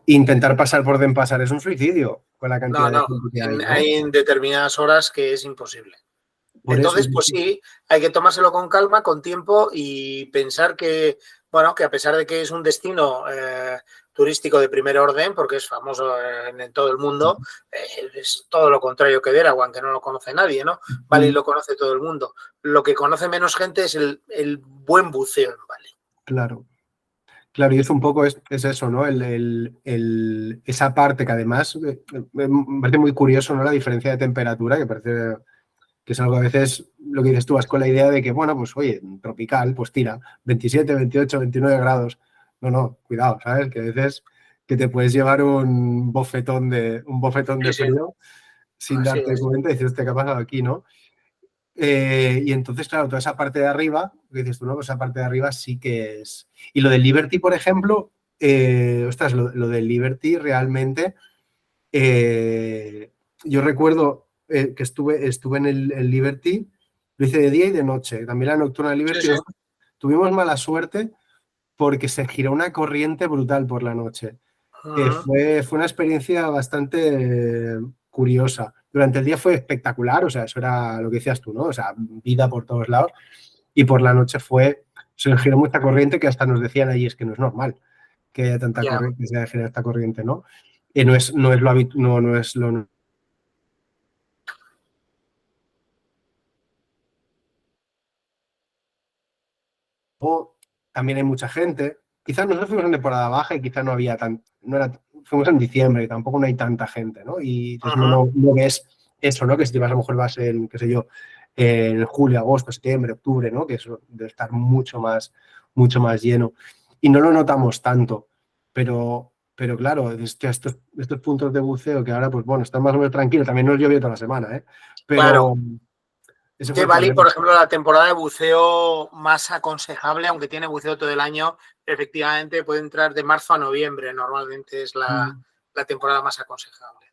Intentar pasar por Denpasar es un suicidio con la cantidad de No, gente que hay, ¿no? hay en determinadas horas que es imposible. Por eso. Entonces, pues sí, hay que tomárselo con calma, con tiempo, y pensar que, bueno, que a pesar de que es un destino turístico de primer orden, porque es famoso en todo el mundo, es todo lo contrario que Derawan, aunque no lo conoce nadie, ¿no? Bali lo conoce todo el mundo. Lo que conoce menos gente es el buen buceo en Bali. Claro. Claro, y es un poco es eso, ¿no? Esa parte que además me parece muy curioso, ¿no? La diferencia de temperatura, que parece que es algo a veces, lo que dices tú, vas con la idea de que, bueno, pues oye, tropical, pues tira, 27, 28, 29 grados. No, cuidado, ¿sabes? Que a veces que te puedes llevar un bofetón de Sí, frío sin así darte es. cuenta y dices, ¿qué ha pasado aquí, no? Y entonces, claro, toda esa parte de arriba, que dices tú, ¿no? Pues esa parte de arriba sí que es. Y lo del Liberty, por ejemplo, ostras, lo del Liberty realmente, yo recuerdo que estuve en el Liberty, lo hice de día y de noche, también la nocturna del Liberty. Sí. Tuvimos mala suerte porque se giró una corriente brutal por la noche. Fue una experiencia bastante curiosa. Durante el día fue espectacular, o sea, eso era lo que decías tú, ¿no? O sea, vida por todos lados. Y por la noche se giró mucha corriente que hasta nos decían allí, es que no es normal que haya tanta corriente, que se haya generado esta corriente, ¿no? No es lo también hay mucha gente. Quizás nosotros fuimos en temporada baja y quizás no había fuimos en diciembre y tampoco no hay tanta gente, ¿no? Y entonces no ves eso, ¿no? Que si te vas, a lo mejor vas en, qué sé yo, en julio, agosto, septiembre, octubre, ¿no? Que eso debe estar mucho más lleno. Y no lo notamos tanto, pero claro, es que estos puntos de buceo que ahora, pues bueno, están más o menos tranquilos, también no llovió toda la semana, ¿eh? Pero Claro. ese fue De el Bali, problema. por ejemplo, la temporada de buceo más aconsejable, aunque tiene buceo todo el año, efectivamente puede entrar de marzo a noviembre. Normalmente es la temporada más aconsejable.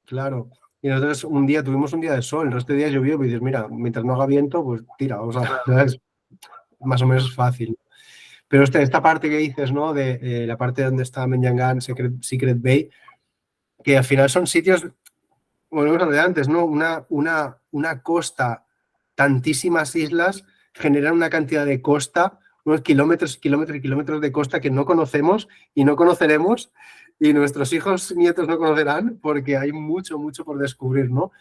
Claro. Y nosotros tuvimos un día de sol, el resto de días llovió, y dices, mira, mientras no haga viento, pues tira, o sea, Claro. ¿sabes? Más o menos es fácil. Pero esta parte que dices, ¿no? De la parte donde está Menyangan, Secret Bay, que al final son sitios, volvemos a lo de antes, ¿no? Una costa, tantísimas islas, generan una cantidad de costa, unos kilómetros, kilómetros y kilómetros de costa que no conocemos y no conoceremos, y nuestros hijos, nietos no conocerán, porque hay mucho, mucho por descubrir, ¿no?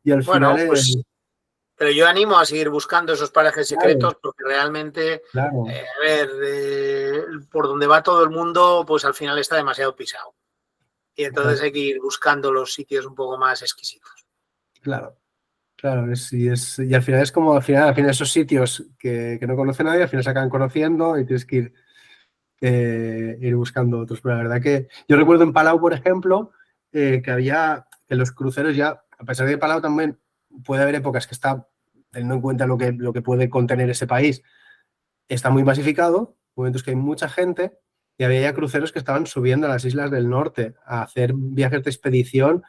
Y al final Bueno, pues, pero yo animo a seguir buscando esos parajes claro, secretos, porque realmente, claro. a ver, por donde va todo el mundo, pues al final está demasiado pisado. Y entonces hay que ir buscando los sitios un poco más exquisitos. Claro, claro, y al final es como, al final esos sitios que no conoce nadie, al final se acaban conociendo y tienes que ir buscando otros. Pero la verdad que yo recuerdo en Palau, por ejemplo, que los cruceros ya, a pesar de que Palau también puede haber épocas que está, teniendo en cuenta lo que puede contener ese país, está muy masificado, momentos que hay mucha gente, y había ya cruceros que estaban subiendo a las islas del norte a hacer viajes de expedición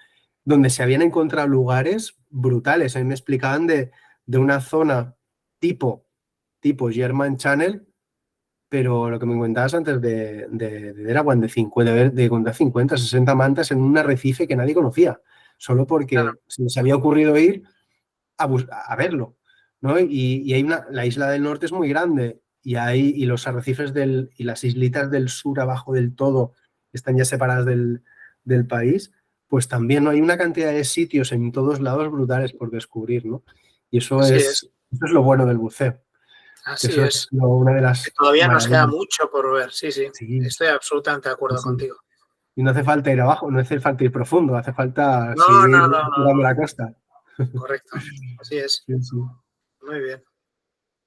donde se habían encontrado lugares brutales. A mí me explicaban de una zona tipo German Channel, pero lo que me comentabas antes de Erawan, de 50, 60 mantas en un arrecife que nadie conocía, solo Claro, porque se les había ocurrido ir a verlo, ¿no? Y hay la isla del norte es muy grande y los arrecifes y las islitas del sur abajo del todo están ya separadas del país, pues también, ¿no? Hay una cantidad de sitios en todos lados brutales por descubrir, ¿no? Y así es, eso es lo bueno del buceo, que así eso es es. una de Que las todavía nos queda maravillas. mucho por ver, sí, sí. Sí, Estoy absolutamente de sí, acuerdo sí. contigo. Y no hace falta ir abajo, no hace falta ir profundo, hace falta No, seguir no, no, no, explorando no. la costa. Correcto. Así es. Sí, sí. Muy bien.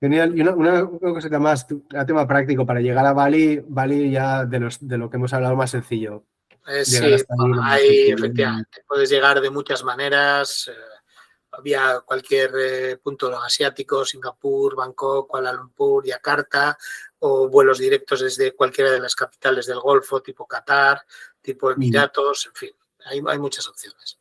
Genial. Y una cosita más, a tema práctico, para llegar a Bali, Bali ya de lo que hemos hablado más sencillo. Llegar Sí, hasta ahí lo más hay sencillo. efectivamente. Puedes llegar de muchas maneras. Había cualquier punto asiático, Singapur, Bangkok, Kuala Lumpur, Yakarta, o vuelos directos desde cualquiera de las capitales del Golfo, tipo Qatar, tipo Emiratos, en fin, hay muchas opciones.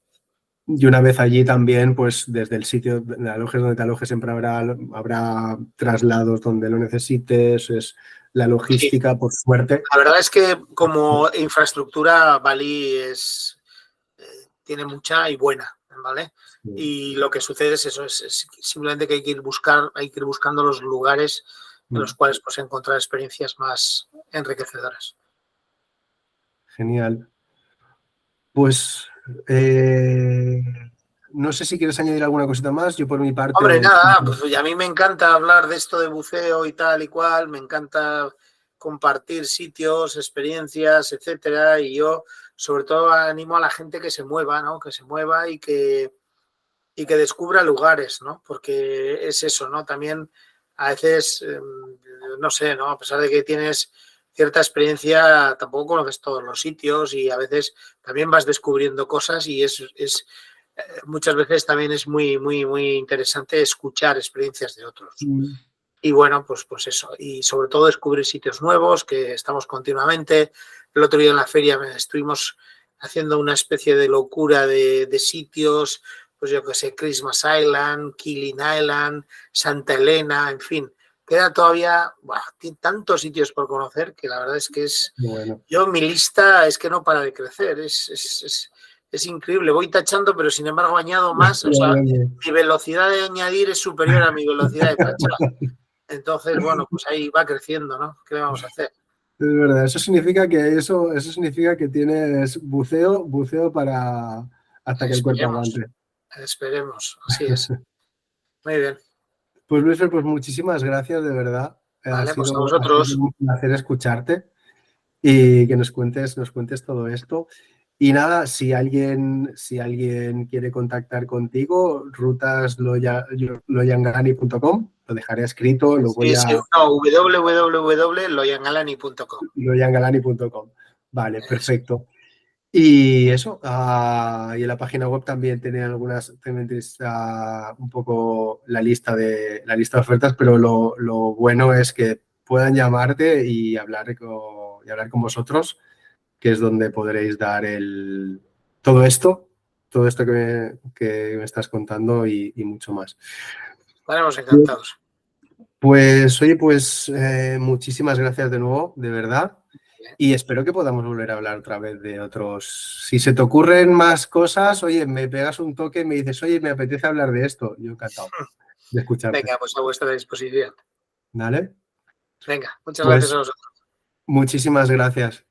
Y una vez allí también, pues desde el sitio de alojes donde te alojes siempre habrá traslados donde lo necesites, es la Sí, logística, por suerte. la verdad es que como infraestructura Bali tiene mucha y buena, ¿vale? Y lo que sucede es eso, es simplemente que hay que ir buscando los lugares en los cuales pues, encontrar experiencias más enriquecedoras. Genial. Pues eh, no sé si quieres añadir alguna cosita más. Yo por mi Hombre, parte, nada, pues a mí me encanta hablar de esto de buceo y tal y cual, me encanta compartir sitios, experiencias, etcétera, y yo sobre todo animo a la gente que se mueva, ¿no? Que se mueva y que descubra lugares, ¿no? Porque es eso, ¿no? También a veces, no sé, ¿no? A pesar de que tienes cierta experiencia, tampoco conoces todos los sitios y a veces también vas descubriendo cosas y muchas veces también es muy interesante escuchar experiencias de otros. Y bueno, pues eso. Y sobre todo descubrir sitios nuevos, que estamos continuamente. El otro día en la feria estuvimos haciendo una especie de locura de sitios, pues yo que sé, Christmas Island, Killing Island, Santa Elena, en fin. Queda todavía, tiene tantos sitios por conocer que la verdad es que bueno, yo mi lista es que no para de crecer, es increíble. Voy tachando, pero sin embargo añado más, o sea, mi velocidad de añadir es superior a mi velocidad de tachar. Entonces, bueno, pues ahí va creciendo, ¿no? ¿Qué le vamos a hacer? es verdad, eso significa que tienes buceo para hasta que el cuerpo Esperemos, aguante. esperemos, así es. Muy bien, Pues Luis, pues muchísimas gracias, de verdad. vale, pues a Ha sido vosotros. un placer escucharte y que nos cuentes todo esto. Y nada, si alguien quiere contactar contigo, rutasloyangani.com, lo dejaré escrito, lo voy Sí, sí, a no, www.loyangalani.com. loyangalani.com. Vale, perfecto. Y eso, y en la página web también tiene también tienes, un poco la lista de ofertas, pero lo bueno es que puedan llamarte y hablar con vosotros, que es donde podréis dar todo esto que me estás contando y mucho más. Estaremos encantados. Pues, oye, muchísimas gracias de nuevo, de verdad. Y espero que podamos volver a hablar otra vez de otros. Si se te ocurren más cosas, oye, me pegas un toque y me dices, oye, me apetece hablar de esto. Yo encantado de escucharte. Venga, pues a vuestra disposición. ¿Vale? Venga, muchas gracias a Pues vosotros. muchísimas gracias.